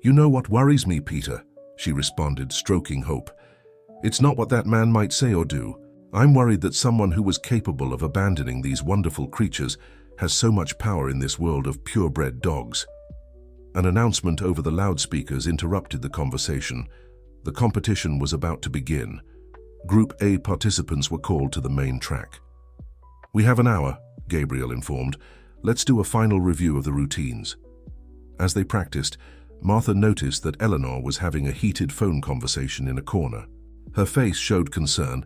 Speaker 1: "You know what worries me, Peter," she responded, stroking Hope. "It's not what that man might say or do. I'm worried that someone who was capable of abandoning these wonderful creatures has so much power in this world of purebred dogs." An announcement over the loudspeakers interrupted the conversation. The competition was about to begin. Group A participants were called to the main track. "We have an hour," Gabriel informed. "Let's do a final review of the routines." As they practiced, Martha noticed that Eleanor was having a heated phone conversation in a corner. Her face showed concern,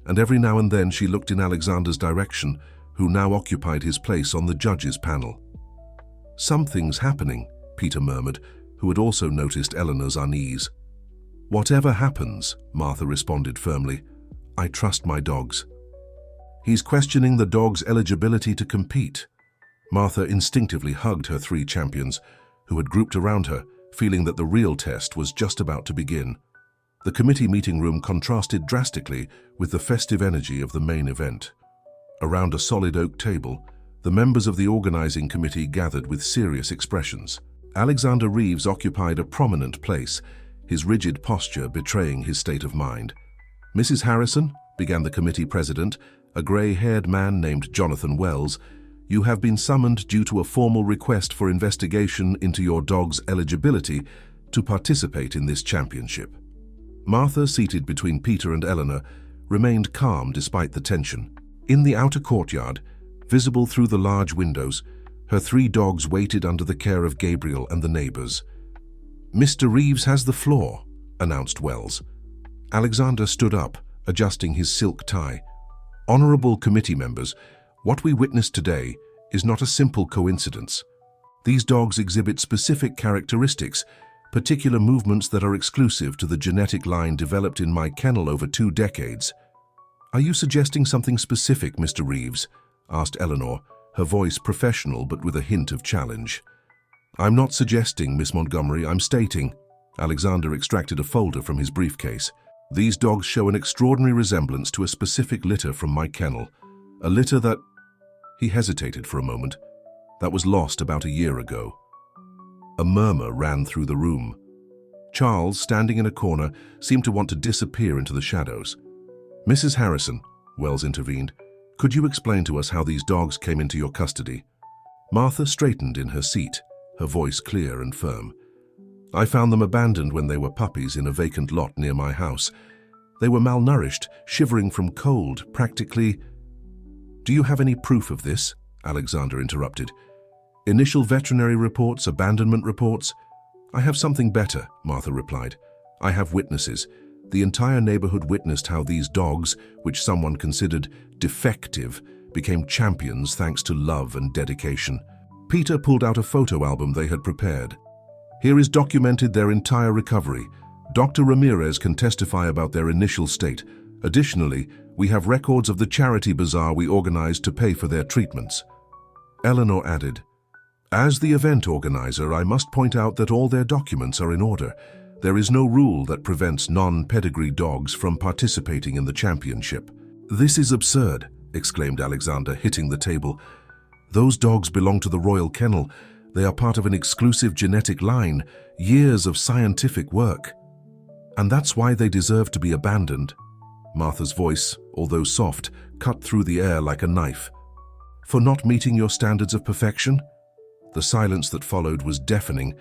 Speaker 1: and every now and then she looked in Alexander's direction, who now occupied his place on the judges' panel. "Something's happening," Peter murmured, who had also noticed Eleanor's unease. "Whatever happens," Martha responded firmly, "I trust my dogs." "He's questioning the dog's eligibility to compete." Martha instinctively hugged her three champions, who had grouped around her, feeling that the real test was just about to begin. The committee meeting room contrasted drastically with the festive energy of the main event. Around a solid oak table, the members of the organizing committee gathered with serious expressions. Alexander Reeves occupied a prominent place, his rigid posture betraying his state of mind. "Mrs. Harrison," began the committee president, a gray-haired man named Jonathan Wells, "you have been summoned due to a formal request for investigation into your dog's eligibility to participate in this championship." Martha, seated between Peter and Eleanor, remained calm despite the tension. In the outer courtyard, visible through the large windows, her three dogs waited under the care of Gabriel and the neighbors. "Mr. Reeves has the floor," announced Wells. Alexander stood up, adjusting his silk tie. "Honorable committee members, what we witnessed today is not a simple coincidence. These dogs exhibit specific characteristics, particular movements that are exclusive to the genetic line developed in my kennel over 2 decades. "Are you suggesting something specific, Mr. Reeves?" asked Eleanor, her voice professional but with a hint of challenge. "I'm not suggesting, Miss Montgomery, I'm stating." Alexander extracted a folder from his briefcase. "These dogs show an extraordinary resemblance to a specific litter from my kennel. A litter that—" He hesitated for a moment. "That was lost about a year ago." A murmur ran through the room. Charles, standing in a corner, seemed to want to disappear into the shadows. "Mrs. Harrison," Wells intervened, "could you explain to us how these dogs came into your custody?" Martha straightened in her seat, her voice clear and firm. "I found them abandoned when they were puppies in a vacant lot near my house. They were malnourished, shivering from cold, practically—" "Do you have any proof of this?" Alexander interrupted. "Initial veterinary reports, abandonment reports?" "I have something better," Martha replied. "I have witnesses. The entire neighborhood witnessed how these dogs, which someone considered defective, became champions thanks to love and dedication." Peter pulled out a photo album they had prepared. "Here is documented their entire recovery. Dr. Ramirez can testify about their initial state. Additionally, we have records of the charity bazaar we organized to pay for their treatments." Eleanor added, "As the event organizer, I must point out that all their documents are in order. There is no rule that prevents non-pedigree dogs from participating in the championship." "This is absurd," exclaimed Alexander, hitting the table. "Those dogs belong to the Royal Kennel. They are part of an exclusive genetic line, years of scientific work. And that's why they deserve to be abandoned." Martha's voice, although soft, cut through the air like a knife. "For not meeting your standards of perfection?" The silence that followed was deafening.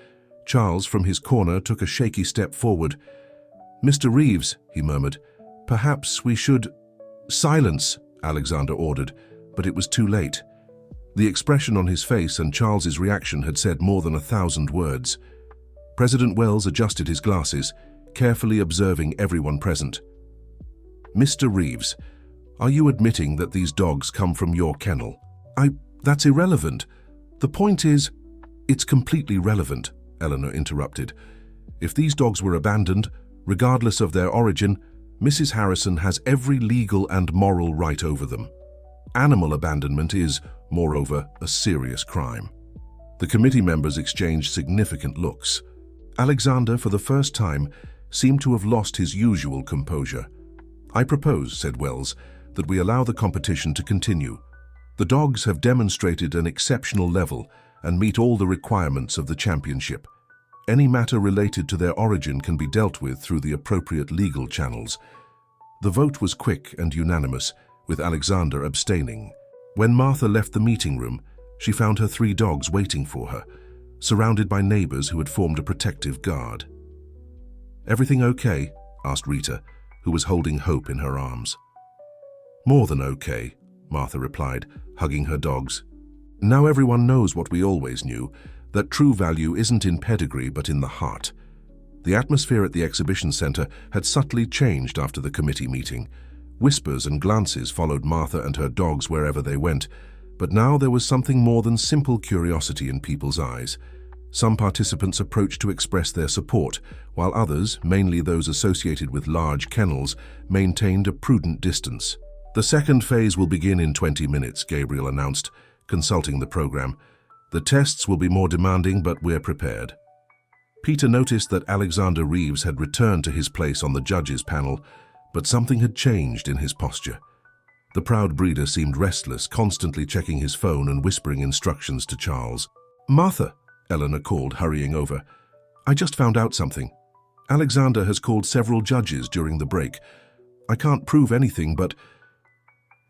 Speaker 1: Charles, from his corner, took a shaky step forward. "Mr. Reeves," he murmured, "perhaps we should—" "Silence," Alexander ordered, but it was too late. The expression on his face and Charles's reaction had said more than 1,000 words. President Wells adjusted his glasses, carefully observing everyone present. "Mr. Reeves, are you admitting that these dogs come from your kennel?" That's irrelevant. The point is—" "It's completely relevant," Eleanor interrupted. "If these dogs were abandoned, regardless of their origin, Mrs. Harrison has every legal and moral right over them. Animal abandonment is, moreover, a serious crime. The committee members exchanged significant looks. Alexander, for the first time, seemed to have lost his usual composure. "I propose," said Wells, "that we allow the competition to continue. The dogs have demonstrated an exceptional level and meet all the requirements of the championship. Any matter related to their origin can be dealt with through the appropriate legal channels." The vote was quick and unanimous, with Alexander abstaining. When Martha left the meeting room, she found her 3 dogs waiting for her, surrounded by neighbors who had formed a protective guard. "Everything okay?" asked Rita, who was holding Hope in her arms. "More than okay," Martha replied, hugging her dogs. "Now everyone knows what we always knew, that true value isn't in pedigree but in the heart." The atmosphere at the exhibition center had subtly changed after the committee meeting. Whispers and glances followed Martha and her dogs wherever they went, but now there was something more than simple curiosity in people's eyes. Some participants approached to express their support, while others, mainly those associated with large kennels, maintained a prudent distance. "The second phase will begin in 20 minutes, Gabriel announced, consulting the program. "The tests will be more demanding, but we're prepared." Peter noticed that Alexander Reeves had returned to his place on the judges' panel, but something had changed in his posture. The proud breeder seemed restless, constantly checking his phone and whispering instructions to Charles. "Martha," Eleanor called, hurrying over. "I just found out something. Alexander has called several judges during the break. I can't prove anything, but—"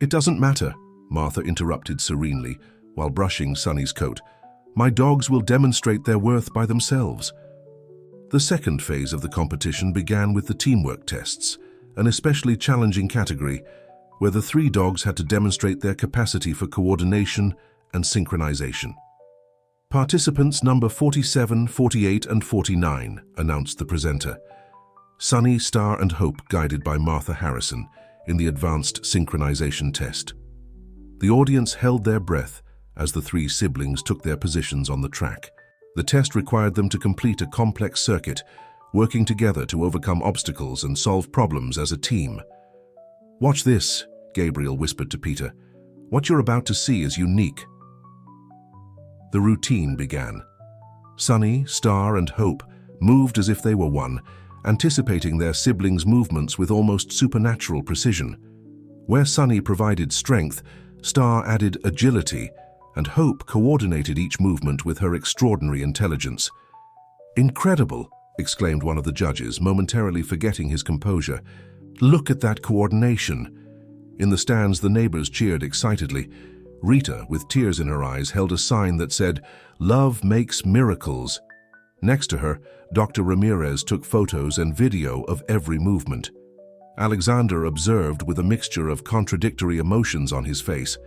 Speaker 1: "It doesn't matter," Martha interrupted serenely, while brushing Sonny's coat. "My dogs will demonstrate their worth by themselves." The second phase of the competition began with the teamwork tests, an especially challenging category, where the 3 dogs had to demonstrate their capacity for coordination and synchronization. "Participants number 47, 48, and 49, announced the presenter. Sonny, Star, and Hope guided by Martha Harrison in the advanced synchronization test. The audience held their breath as the 3 siblings took their positions on the track. The test required them to complete a complex circuit, working together to overcome obstacles and solve problems as a team. "Watch this," Gabriel whispered to Peter. "What you're about to see is unique." The routine began. Sonny, Star, and Hope moved as if they were one, anticipating their siblings' movements with almost supernatural precision. Where Sonny provided strength, Star added agility, and Hope coordinated each movement with her extraordinary intelligence. "Incredible!" exclaimed one of the judges, momentarily forgetting his composure. "Look at that coordination!" In the stands, the neighbors cheered excitedly. Rita, with tears in her eyes, held a sign that said, "Love makes miracles." Next to her, Dr. Ramirez took photos and video of every movement. Alexander observed with a mixture of contradictory emotions on his face.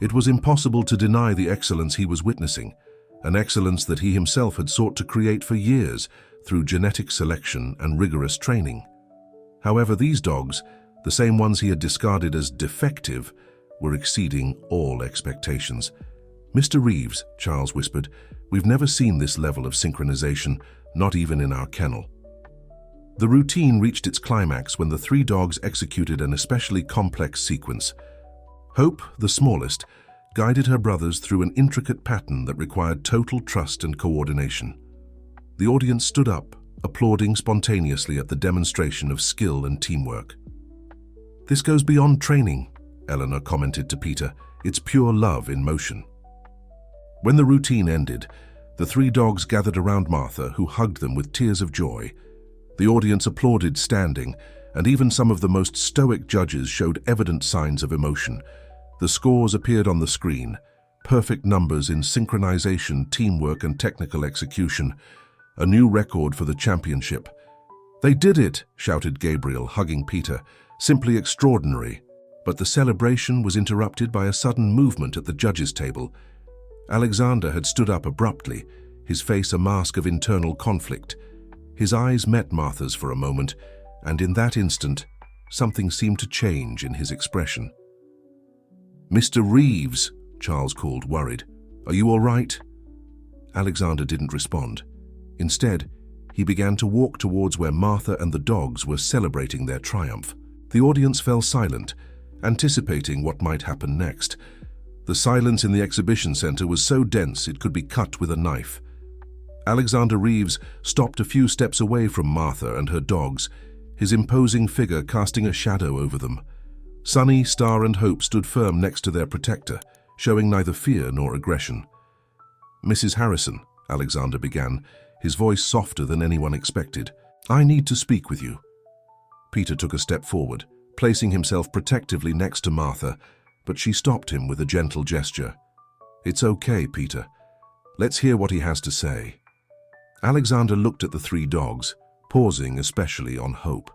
Speaker 1: It was impossible to deny the excellence he was witnessing, an excellence that he himself had sought to create for years through genetic selection and rigorous training. However, these dogs, the same ones he had discarded as defective, were exceeding all expectations. "Mr. Reeves," Charles whispered, "we've never seen this level of synchronization, not even in our kennel." The routine reached its climax when the 3 dogs executed an especially complex sequence. Hope, the smallest, guided her brothers through an intricate pattern that required total trust and coordination. The audience stood up, applauding spontaneously at the demonstration of skill and teamwork. "This goes beyond training," Eleanor commented to Peter. "It's pure love in motion." When the routine ended, the 3 dogs gathered around Martha, who hugged them with tears of joy. The audience applauded standing, and even some of the most stoic judges showed evident signs of emotion. The scores appeared on the screen, perfect numbers in synchronization, teamwork, and technical execution, a new record for the championship. "They did it!" shouted Gabriel, hugging Peter. "Simply extraordinary." But the celebration was interrupted by a sudden movement at the judges' table. Alexander had stood up abruptly, his face a mask of internal conflict. His eyes met Martha's for a moment, and in that instant, something seemed to change in his expression. "Mr. Reeves," Charles called, worried. "Are you all right?" Alexander didn't respond. Instead, He began to walk towards where Martha and the dogs were celebrating their triumph. The audience fell silent, anticipating what might happen next. The silence in the exhibition center was so dense it could be cut with a knife. Alexander Reeves stopped a few steps away from Martha and her dogs, his imposing figure casting a shadow over them. Sunny, Star, and Hope stood firm next to their protector, showing neither fear nor aggression. "Mrs. Harrison," Alexander began, his voice softer than anyone expected, "I need to speak with you." Peter took a step forward, placing himself protectively next to Martha, but she stopped him with a gentle gesture. "It's okay, Peter. Let's hear what he has to say." Alexander looked at the three dogs, pausing especially on Hope.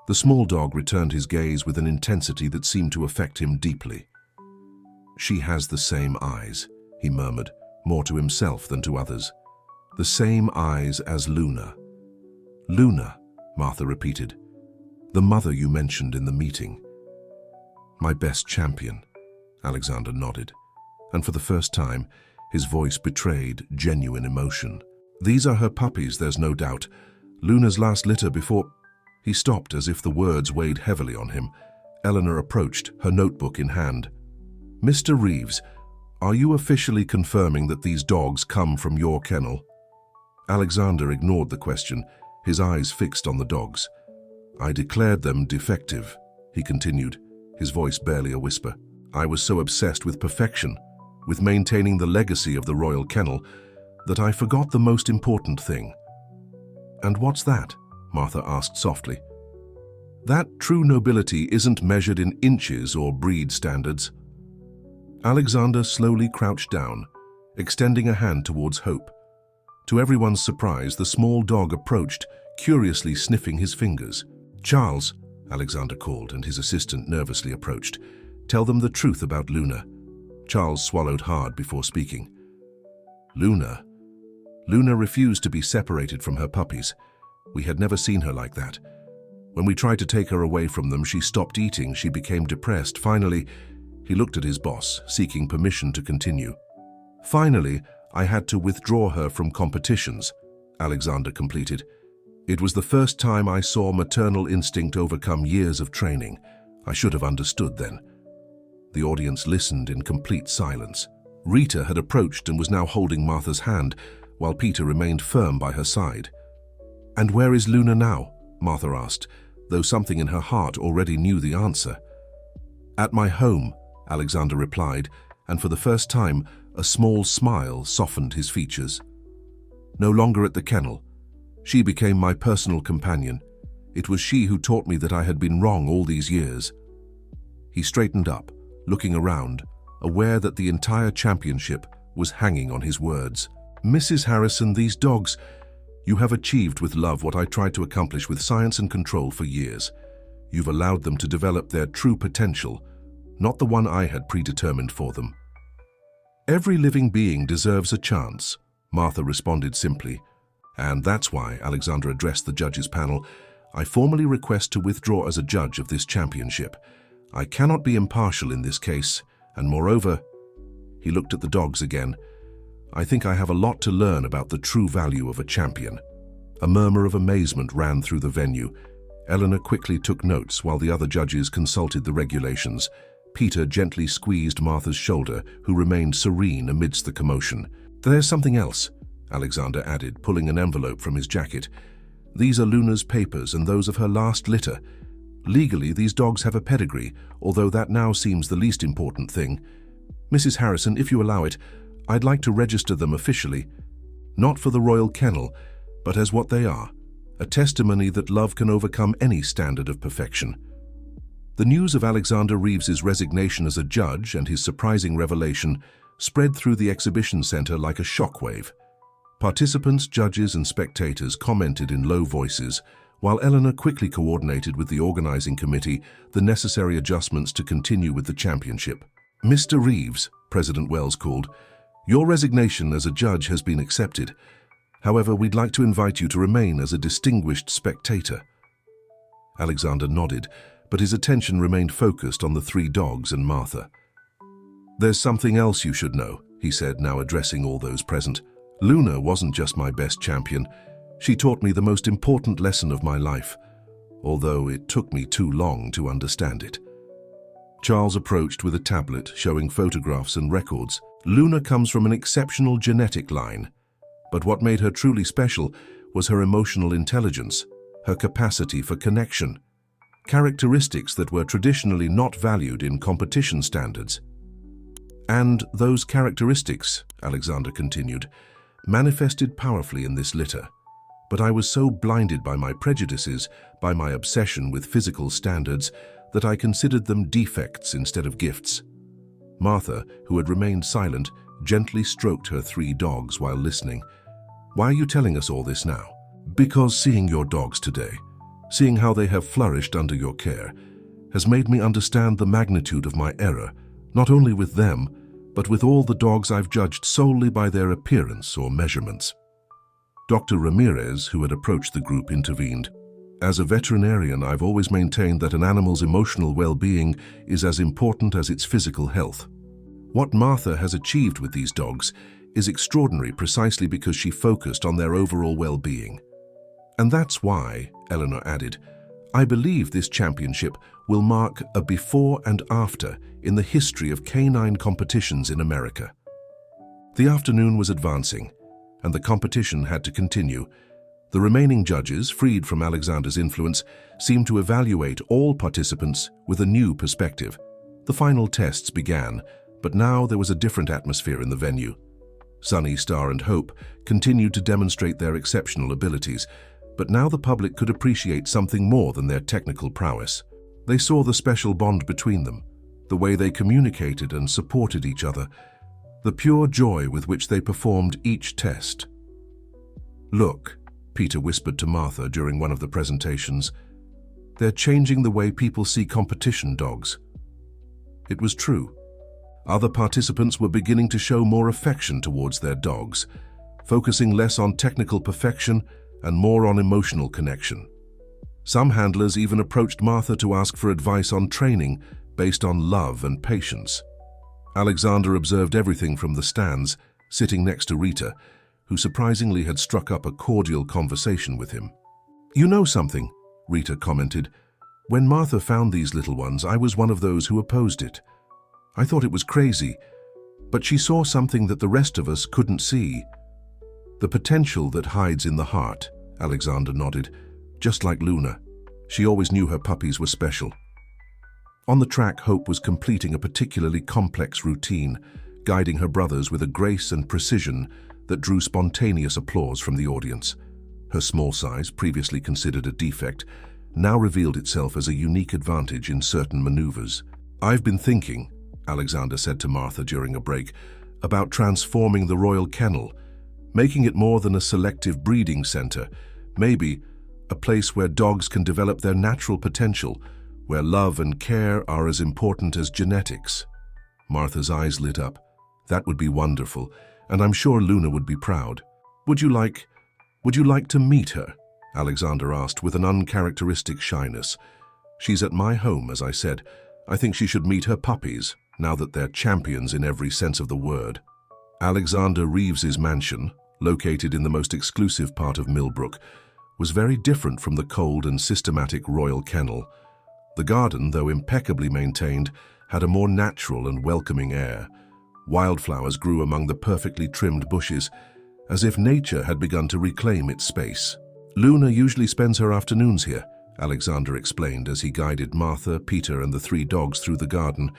Speaker 1: The small dog returned his gaze with an intensity that seemed to affect him deeply. "She has the same eyes," he murmured, more to himself than to others. "The same eyes as Luna." "Luna," Martha repeated. "The mother you mentioned in the meeting." "My best champion," Alexander nodded, and for the first time, his voice betrayed genuine emotion. "These are her puppies, there's no doubt. Luna's last litter before—" He stopped as if the words weighed heavily on him. Eleanor approached, her notebook in hand. "Mr. Reeves, are you officially confirming that these dogs come from your kennel?" Alexander ignored the question, his eyes fixed on the dogs. "I declared them defective," he continued, his voice barely a whisper. "I was so obsessed with perfection, with maintaining the legacy of the royal kennel, that I forgot the most important thing." "And what's that?" Martha asked softly. "That true nobility isn't measured in inches or breed standards." Alexander slowly crouched down, extending a hand towards Hope. To everyone's surprise, the small dog approached, curiously sniffing his fingers. "Charles," Alexander called, and his assistant nervously approached. "Tell them the truth about Luna." Charles swallowed hard before speaking. Luna refused to be separated from her puppies. We had never seen her like that. When we tried to take her away from them, she stopped eating, she became depressed. Finally, he looked at his boss, seeking permission to continue. "Finally, I had to withdraw her from competitions," Alexander completed. "It was the first time I saw maternal instinct overcome years of training. I should have understood then." The audience listened in complete silence. Rita had approached and was now holding Martha's hand, while Peter remained firm by her side. "And where is Luna now?" Martha asked, though something in her heart already knew the answer. "At my home," Alexander replied, and for the first time, a small smile softened his features. "No longer at the kennel. She became my personal companion. It was she who taught me that I had been wrong all these years." He straightened up, looking around, aware that the entire championship was hanging on his words. "Mrs. Harrison, these dogs, you have achieved with love what I tried to accomplish with science and control for years. You've allowed them to develop their true potential, not the one I had predetermined for them." "Every living being deserves a chance," Martha responded simply. "And that's why," Alexander addressed the judges' panel, "I formally request to withdraw as a judge of this championship. I cannot be impartial in this case, and moreover," he looked at the dogs again, "I think I have a lot to learn about the true value of a champion." A murmur of amazement ran through the venue. Eleanor quickly took notes while the other judges consulted the regulations. Peter gently squeezed Martha's shoulder, who remained serene amidst the commotion. "There's something else," Alexander added, pulling an envelope from his jacket. "These are Luna's papers and those of her last litter. Legally, these dogs have a pedigree, although that now seems the least important thing. Mrs. Harrison, if you allow it, I'd like to register them officially, not for the royal kennel, but as what they are, a testimony that love can overcome any standard of perfection." The news of Alexander Reeves's resignation as a judge and his surprising revelation spread through the exhibition center like a shockwave. Participants, judges, and spectators commented in low voices, while Eleanor quickly coordinated with the organizing committee the necessary adjustments to continue with the championship. "Mr. Reeves," President Wells called, "your resignation as a judge has been accepted. However, we'd like to invite you to remain as a distinguished spectator." Alexander nodded, but his attention remained focused on the three dogs and Martha. "There's something else you should know," he said, now addressing all those present. "Luna wasn't just my best champion. She taught me the most important lesson of my life, although it took me too long to understand it. Charles approached with a tablet showing photographs and records. Luna comes from an exceptional genetic line, but what made her truly special was her emotional intelligence, her capacity for connection, characteristics that were traditionally not valued in competition standards. And those characteristics, Alexander continued, manifested powerfully in this litter. But I was so blinded by my prejudices, by my obsession with physical standards, that I considered them defects instead of gifts. Martha, who had remained silent, gently stroked her 3 dogs while listening. Why are you telling us all this now? Because seeing your dogs today, seeing how they have flourished under your care, has made me understand the magnitude of my error, not only with them, but with all the dogs I've judged solely by their appearance or measurements. Dr. Ramirez, who had approached the group, intervened. As a veterinarian, I've always maintained that an animal's emotional well-being is as important as its physical health. What Martha has achieved with these dogs is extraordinary precisely because she focused on their overall well-being. And that's why, Eleanor added, I believe this championship will mark a before and after in the history of canine competitions in America. The afternoon was advancing, and the competition had to continue. The remaining judges, freed from Alexander's influence, seemed to evaluate all participants with a new perspective. The final tests began, but now there was a different atmosphere in the venue. Sunny, Star, and Hope continued to demonstrate their exceptional abilities, but now the public could appreciate something more than their technical prowess. They saw the special bond between them, the way they communicated and supported each other, the pure joy with which they performed each test. Look, Peter whispered to Martha during one of the presentations, they're changing the way people see competition dogs. It was true. Other participants were beginning to show more affection towards their dogs, focusing less on technical perfection and more on emotional connection. Some handlers even approached Martha to ask for advice on training based on love and patience. Alexander observed everything from the stands, sitting next to Rita, who surprisingly had struck up a cordial conversation with him. You know something, Rita commented. When Martha found these little ones, I was one of those who opposed it. I thought it was crazy, but she saw something that the rest of us couldn't see. The potential that hides in the heart, Alexander nodded. Just like Luna, she always knew her puppies were special. On the track, Hope was completing a particularly complex routine, guiding her brothers with a grace and precision that drew spontaneous applause from the audience. Her small size, previously considered a defect, now revealed itself as a unique advantage in certain maneuvers. I've been thinking, Alexander said to Martha during a break, about transforming the Royal Kennel, making it more than a selective breeding center, maybe a place where dogs can develop their natural potential, where love and care are as important as genetics. Martha's eyes lit up. That would be wonderful, and I'm sure Luna would be proud. Would you like to meet her? Alexander asked with an uncharacteristic shyness. She's at my home, as I said. I think she should meet her puppies, now that they're champions in every sense of the word. Alexander Reeves's mansion, located in the most exclusive part of Millbrook, was very different from the cold and systematic Royal Kennel. The garden, though impeccably maintained, had a more natural and welcoming air. Wildflowers grew among the perfectly trimmed bushes, as if nature had begun to reclaim its space. Luna usually spends her afternoons here, Alexander explained as he guided Martha, Peter, and the 3 dogs through the garden.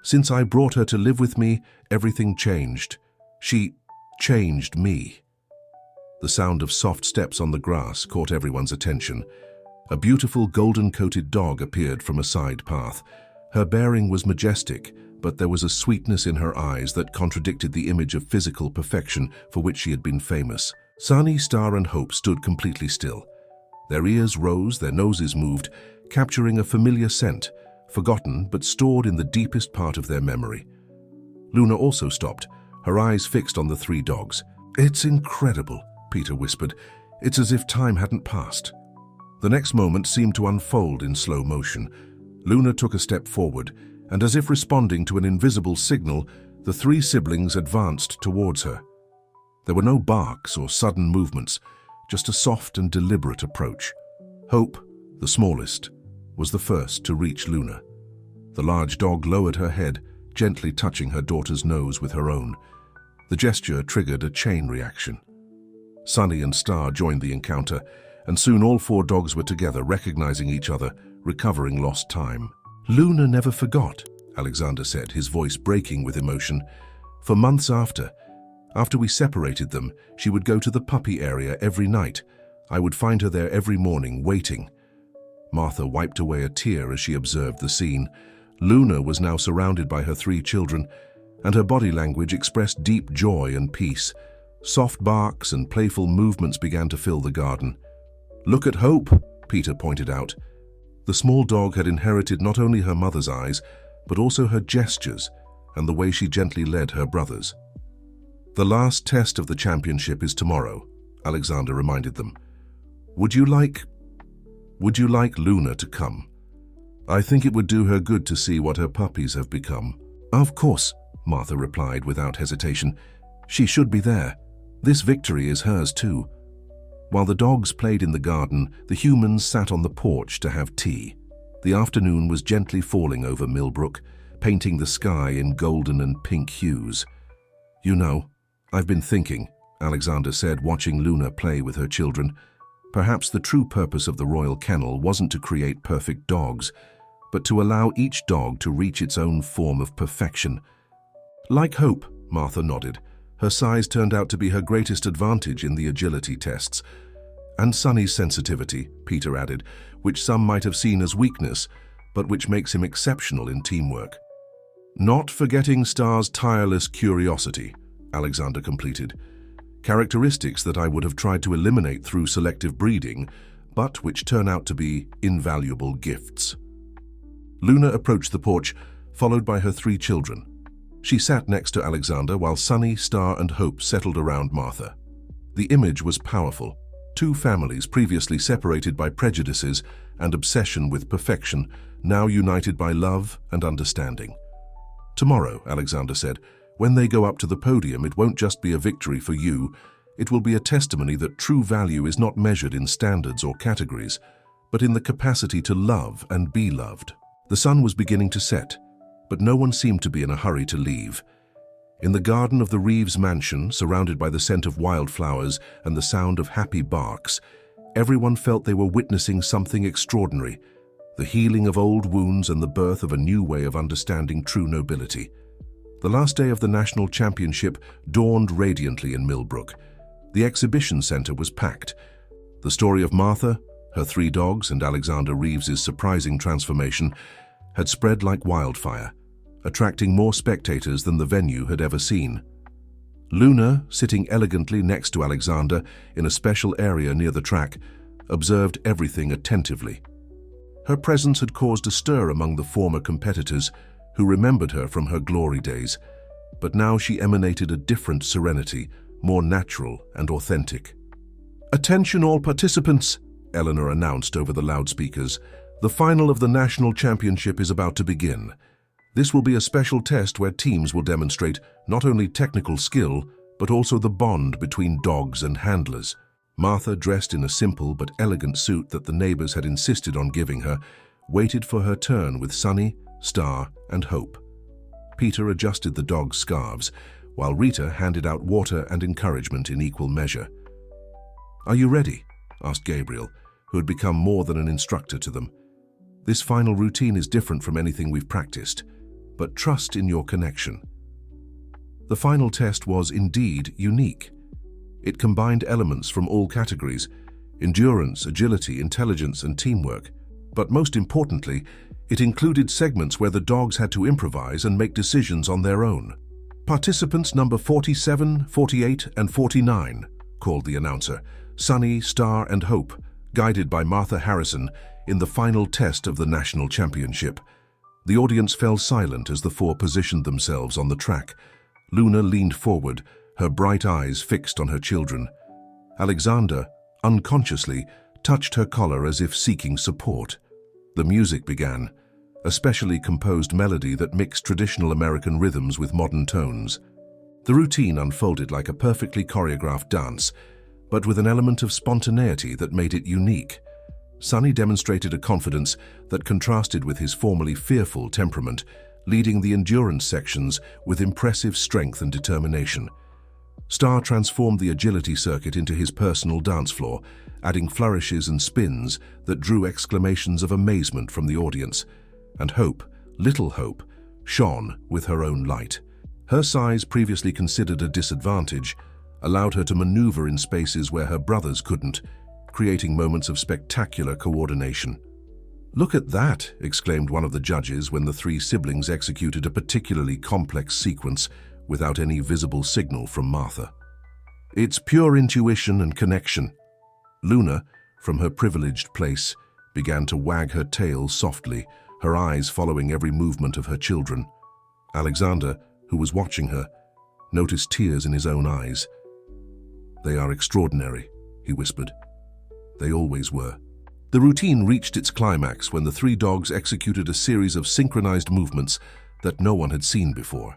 Speaker 1: Since I brought her to live with me, everything changed. She changed me. The sound of soft steps on the grass caught everyone's attention. A beautiful golden-coated dog appeared from a side path. Her bearing was majestic, but there was a sweetness in her eyes that contradicted the image of physical perfection for which she had been famous. Sunny, Star, and Hope stood completely still. Their ears rose, their noses moved, capturing a familiar scent, forgotten but stored in the deepest part of their memory. Luna also stopped, her eyes fixed on the 3 dogs. It's incredible, Peter whispered. It's as if time hadn't passed. The next moment seemed to unfold in slow motion. Luna took a step forward, and as if responding to an invisible signal, the 3 siblings advanced towards her. There were no barks or sudden movements, just a soft and deliberate approach. Hope, the smallest, was the first to reach Luna. The large dog lowered her head, gently touching her daughter's nose with her own. The gesture triggered a chain reaction. Sunny and Star joined the encounter, and soon all four dogs were together, recognizing each other, recovering lost time. Luna never forgot, Alexander said, his voice breaking with emotion. For months after we separated them, she would go to the puppy area every night. I would find her there every morning, waiting. Martha wiped away a tear as she observed the scene. Luna was now surrounded by her 3 children, and her body language expressed deep joy and peace. Soft barks and playful movements began to fill the garden. "Look at Hope," Peter pointed out. The small dog had inherited not only her mother's eyes, but also her gestures and the way she gently led her brothers. "The last test of the championship is tomorrow," Alexander reminded them. Would you like Luna to come? I think it would do her good to see what her puppies have become." "Of course," Martha replied without hesitation. "She should be there. This victory is hers too." While the dogs played in the garden, the humans sat on the porch to have tea. The afternoon was gently falling over Millbrook, painting the sky in golden and pink hues. "You know, I've been thinking," Alexander said, watching Luna play with her children. "Perhaps the true purpose of the Royal Kennel wasn't to create perfect dogs, but to allow each dog to reach its own form of perfection." "Like Hope," Martha nodded. Her size turned out to be her greatest advantage in the agility tests. "And Sunny's sensitivity," Peter added, "which some might have seen as weakness, but which makes him exceptional in teamwork." "Not forgetting Star's tireless curiosity," Alexander completed. "Characteristics that I would have tried to eliminate through selective breeding, but which turn out to be invaluable gifts." Luna approached the porch, followed by her 3 children. She sat next to Alexander while Sunny, Star, and Hope settled around Martha. The image was powerful. 2 families previously separated by prejudices and obsession with perfection, now united by love and understanding. "Tomorrow," Alexander said, "when they go up to the podium, it won't just be a victory for you. It will be a testimony that true value is not measured in standards or categories, but in the capacity to love and be loved." The sun was beginning to set, but no one seemed to be in a hurry to leave. In the garden of the Reeves mansion, surrounded by the scent of wildflowers and the sound of happy barks, everyone felt they were witnessing something extraordinary, the healing of old wounds and the birth of a new way of understanding true nobility. The last day of the national championship dawned radiantly in Millbrook. The exhibition center was packed. The story of Martha, her 3 dogs, and Alexander Reeves's surprising transformation had spread like wildfire, attracting more spectators than the venue had ever seen. Luna, sitting elegantly next to Alexander in a special area near the track, observed everything attentively. Her presence had caused a stir among the former competitors who remembered her from her glory days, but now she emanated a different serenity, more natural and authentic. "Attention all participants," Eleanor announced over the loudspeakers. "The final of the national championship is about to begin. This will be a special test where teams will demonstrate not only technical skill, but also the bond between dogs and handlers." Martha, dressed in a simple but elegant suit that the neighbors had insisted on giving her, waited for her turn with Sunny, Star, and Hope. Peter adjusted the dogs' scarves, while Rita handed out water and encouragement in equal measure. "Are you ready?" asked Gabriel, who had become more than an instructor to them. "This final routine is different from anything we've practiced, but trust in your connection." The final test was indeed unique. It combined elements from all categories: endurance, agility, intelligence, and teamwork. But most importantly, it included segments where the dogs had to improvise and make decisions on their own. "Participants number 47, 48, and 49, called the announcer, Sunny, Star, and Hope, guided by Martha Harrison, in the final test of the national championship. The audience fell silent as the 4 positioned themselves on the track. Luna leaned forward, her bright eyes fixed on her children. Alexander, unconsciously, touched her collar as if seeking support. The music began, a specially composed melody that mixed traditional American rhythms with modern tones. The routine unfolded like a perfectly choreographed dance. but with an element of spontaneity that made it unique. Sonny demonstrated a confidence that contrasted with his formerly fearful temperament, leading the endurance sections with impressive strength and determination. Star transformed the agility circuit into his personal dance floor, adding flourishes and spins that drew exclamations of amazement from the audience. And Hope, little Hope, shone with her own light. Her size, previously considered a disadvantage, allowed her to maneuver in spaces where her brothers couldn't, creating moments of spectacular coordination. "Look at that!" exclaimed one of the judges when the three siblings executed a particularly complex sequence without any visible signal from Martha. "It's pure intuition and connection." Luna, from her privileged place, began to wag her tail softly, her eyes following every movement of her children. Alexander, who was watching her, noticed tears in his own eyes. "They are extraordinary," he whispered. "They always were." The routine reached its climax when the three dogs executed a series of synchronized movements that no one had seen before.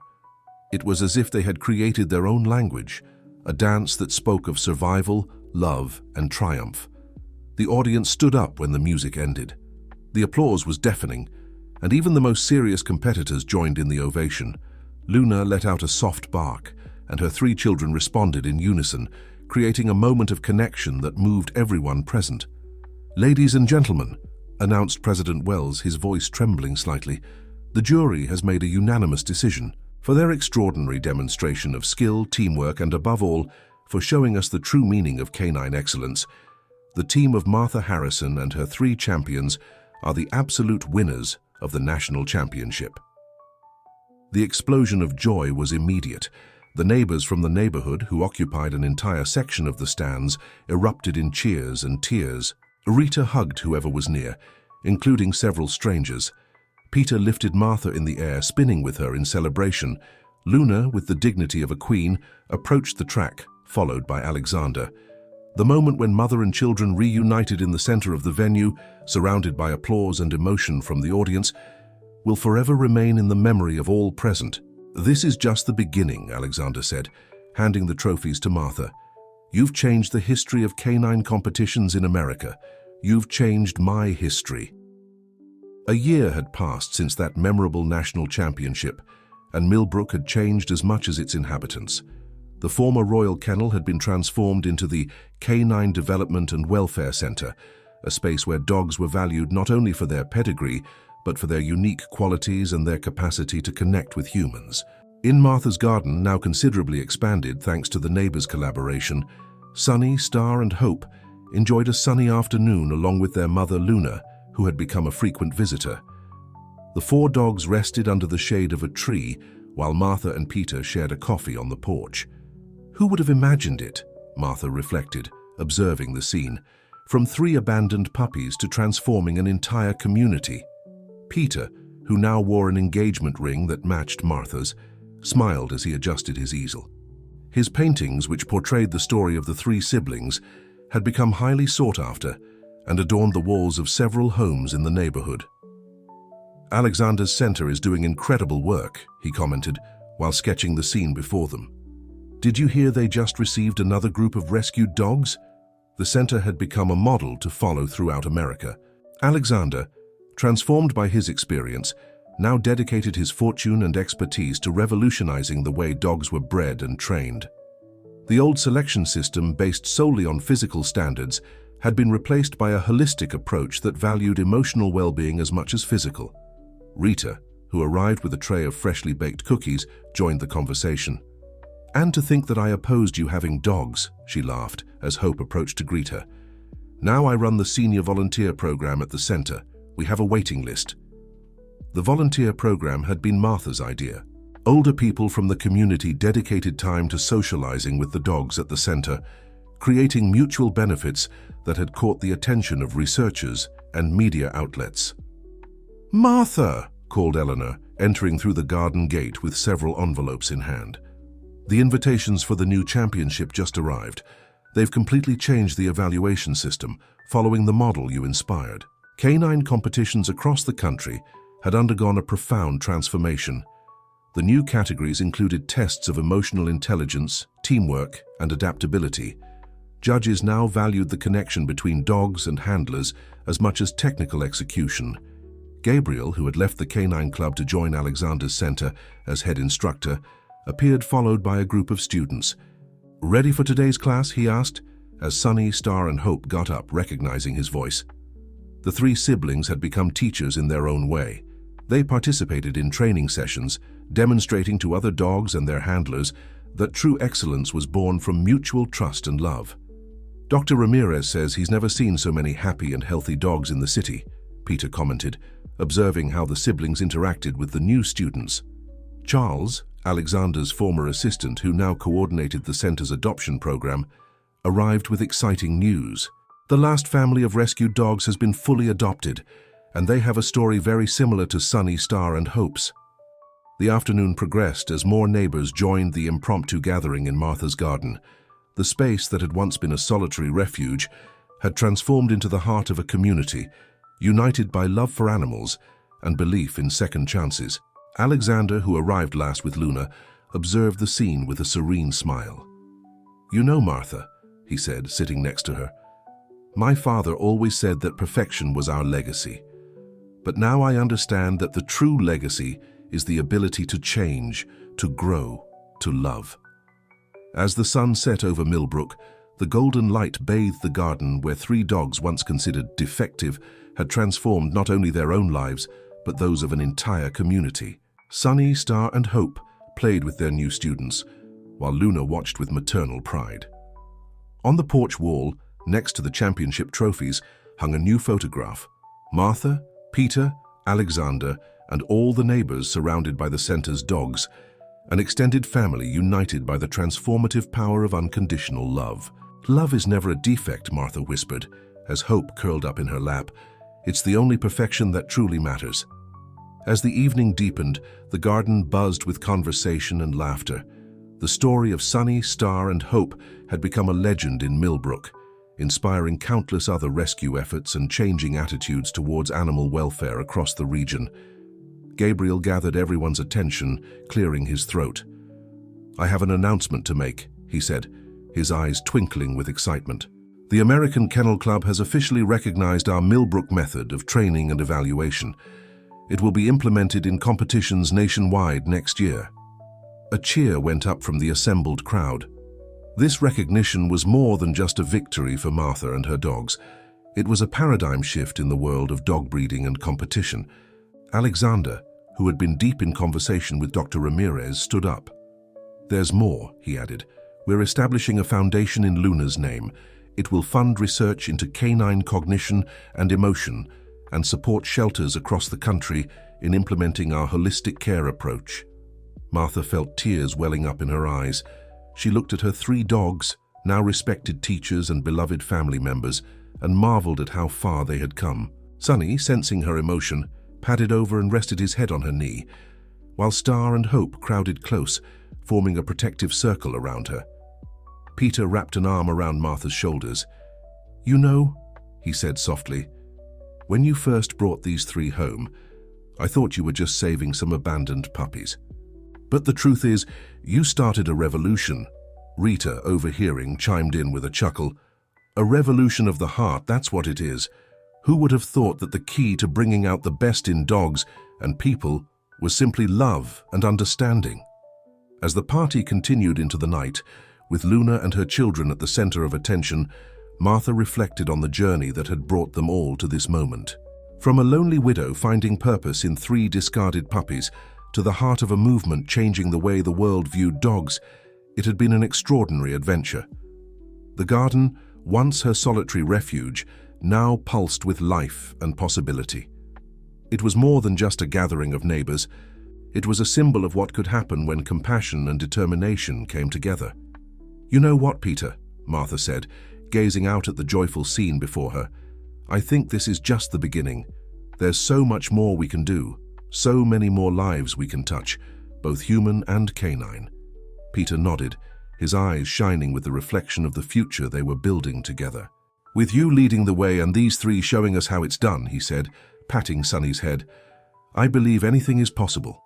Speaker 1: It was as if they had created their own language, a dance that spoke of survival, love, and triumph. The audience stood up when the music ended. The applause was deafening, and even the most serious competitors joined in the ovation. Luna let out a soft bark, and her three children responded in unison, creating a moment of connection that moved everyone present. "Ladies and gentlemen," announced President Wells, his voice trembling slightly, "the jury has made a unanimous decision. For their extraordinary demonstration of skill, teamwork, and above all, for showing us the true meaning of canine excellence, the team of Martha Harrison and her three champions are the absolute winners of the national championship." The explosion of joy was immediate. The neighbors from the neighborhood, who occupied an entire section of the stands, erupted in cheers and tears. Rita hugged whoever was near, including several strangers. Peter lifted Martha in the air, spinning with her in celebration. Luna, with the dignity of a queen, approached the track, followed by Alexander. The moment when mother and children reunited in the center of the venue, surrounded by applause and emotion from the audience, will forever remain in the memory of all present. "This is just the beginning," Alexander said, handing the trophies to Martha. "You've changed the history of canine competitions in America. You've changed my history." A year had passed since that memorable national championship, and Millbrook had changed as much as its inhabitants. The former Royal Kennel had been transformed into the Canine Development and Welfare Center, a space where dogs were valued not only for their pedigree, but for their unique qualities and their capacity to connect with humans. In Martha's garden, now considerably expanded thanks to the neighbors' collaboration, Sonny, Star, and Hope enjoyed a sunny afternoon along with their mother Luna, who had become a frequent visitor. The four dogs rested under the shade of a tree while Martha and Peter shared a coffee on the porch. Who would have imagined it, Martha reflected, observing the scene, from 3 abandoned puppies to transforming an entire community. Peter, who now wore an engagement ring that matched Martha's, smiled as he adjusted his easel. His paintings, which portrayed the story of the 3 siblings, had become highly sought after and adorned the walls of several homes in the neighborhood. "Alexander's center is doing incredible work," he commented, while sketching the scene before them. "Did you hear they just received another group of rescued dogs?" The center had become a model to follow throughout America. Alexander, transformed by his experience, now dedicated his fortune and expertise to revolutionizing the way dogs were bred and trained. The old selection system, based solely on physical standards, had been replaced by a holistic approach that valued emotional well-being as much as physical. Rita, who arrived with a tray of freshly baked cookies, joined the conversation. "And to think that I opposed you having dogs," she laughed as Hope approached to greet her. "Now I run the senior volunteer program at the center. We have a waiting list." The volunteer program had been Martha's idea. Older people from the community dedicated time to socializing with the dogs at the center, creating mutual benefits that had caught the attention of researchers and media outlets. "Martha!" called Eleanor, entering through the garden gate with several envelopes in hand. "The invitations for the new championship just arrived. They've completely changed the evaluation system, following the model you inspired." Canine competitions across the country had undergone a profound transformation. The new categories included tests of emotional intelligence, teamwork, and adaptability. Judges now valued the connection between dogs and handlers as much as technical execution. Gabriel, who had left the Canine Club to join Alexander's center as head instructor, appeared followed by a group of students. "Ready for today's class?" he asked, as Sunny, Star, and Hope got up, recognizing his voice. The three siblings had become teachers in their own way. They participated in training sessions, demonstrating to other dogs and their handlers that true excellence was born from mutual trust and love. "Dr. Ramirez says he's never seen so many happy and healthy dogs in the city," Peter commented, observing how the siblings interacted with the new students. Charles, Alexander's former assistant who now coordinated the center's adoption program, arrived with exciting news. "The last family of rescued dogs has been fully adopted, and they have a story very similar to Sunny, Star, and Hope's." The afternoon progressed as more neighbors joined the impromptu gathering in Martha's garden. The space that had once been a solitary refuge had transformed into the heart of a community, united by love for animals and belief in second chances. Alexander, who arrived last with Luna, observed the scene with a serene smile. "You know, Martha," he said, sitting next to her, "my father always said that perfection was our legacy. But now I understand that the true legacy is the ability to change, to grow, to love." As the sun set over Millbrook, the golden light bathed the garden where three dogs once considered defective had transformed not only their own lives, but those of an entire community. Sunny, Star, and Hope played with their new students, while Luna watched with maternal pride. On the porch wall, next to the championship trophies, hung a new photograph. Martha, Peter, Alexander, and all the neighbors surrounded by the center's dogs, an extended family united by the transformative power of unconditional love. "Love is never a defect," Martha whispered, as Hope curled up in her lap. "It's the only perfection that truly matters." As the evening deepened, the garden buzzed with conversation and laughter. The story of Sunny, Star, and Hope had become a legend in Millbrook, inspiring countless other rescue efforts and changing attitudes towards animal welfare across the region. Gabriel gathered everyone's attention, clearing his throat. "I have an announcement to make," he said, his eyes twinkling with excitement. "The American Kennel Club has officially recognized our Millbrook method of training and evaluation. It will be implemented in competitions nationwide next year." A cheer went up from the assembled crowd. This recognition was more than just a victory for Martha and her dogs. It was a paradigm shift in the world of dog breeding and competition. Alexander, who had been deep in conversation with Dr. Ramirez, stood up. "There's more," he added. "We're establishing a foundation in Luna's name. It will fund research into canine cognition and emotion and support shelters across the country in implementing our holistic care approach." Martha felt tears welling up in her eyes. She looked at her three dogs, now respected teachers and beloved family members, and marveled at how far they had come. Sunny, sensing her emotion, padded over and rested his head on her knee, while Star and Hope crowded close, forming a protective circle around her. Peter wrapped an arm around Martha's shoulders. "You know," he said softly, "when you first brought these three home, I thought you were just saving some abandoned puppies. But the truth is, you started a revolution." Rita, overhearing, chimed in with a chuckle. "A revolution of the heart, that's what it is. Who would have thought that the key to bringing out the best in dogs and people was simply love and understanding?" As the party continued into the night, with Luna and her children at the center of attention, Martha reflected on the journey that had brought them all to this moment. From a lonely widow finding purpose in three discarded puppies to the heart of a movement changing the way the world viewed dogs, it had been an extraordinary adventure. The garden, once her solitary refuge, now pulsed with life and possibility. It was more than just a gathering of neighbors. It was a symbol of what could happen when compassion and determination came together. "You know what, Peter?" Martha said, gazing out at the joyful scene before her. "I think this is just the beginning. There's so much more we can do, so many more lives we can touch, both human and canine." Peter nodded, his eyes shining with the reflection of the future they were building together. "With you leading the way and these three showing us how it's done," he said, patting Sunny's head, "I believe anything is possible."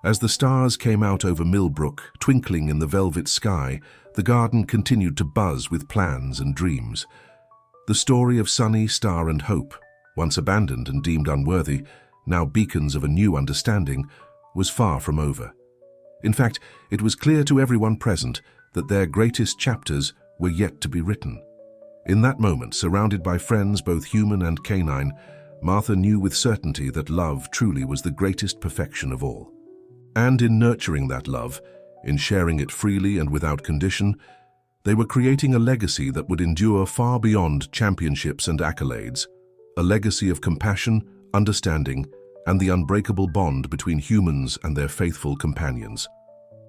Speaker 1: As the stars came out over Millbrook, twinkling in the velvet sky, the garden continued to buzz with plans and dreams. The story of Sunny, Star and Hope, once abandoned and deemed unworthy, now beacons of a new understanding, was far from over. In fact, it was clear to everyone present that their greatest chapters were yet to be written. In that moment, surrounded by friends both human and canine, Martha knew with certainty that love truly was the greatest perfection of all. And in nurturing that love, in sharing it freely and without condition, they were creating a legacy that would endure far beyond championships and accolades, a legacy of compassion, understanding, and the unbreakable bond between humans and their faithful companions.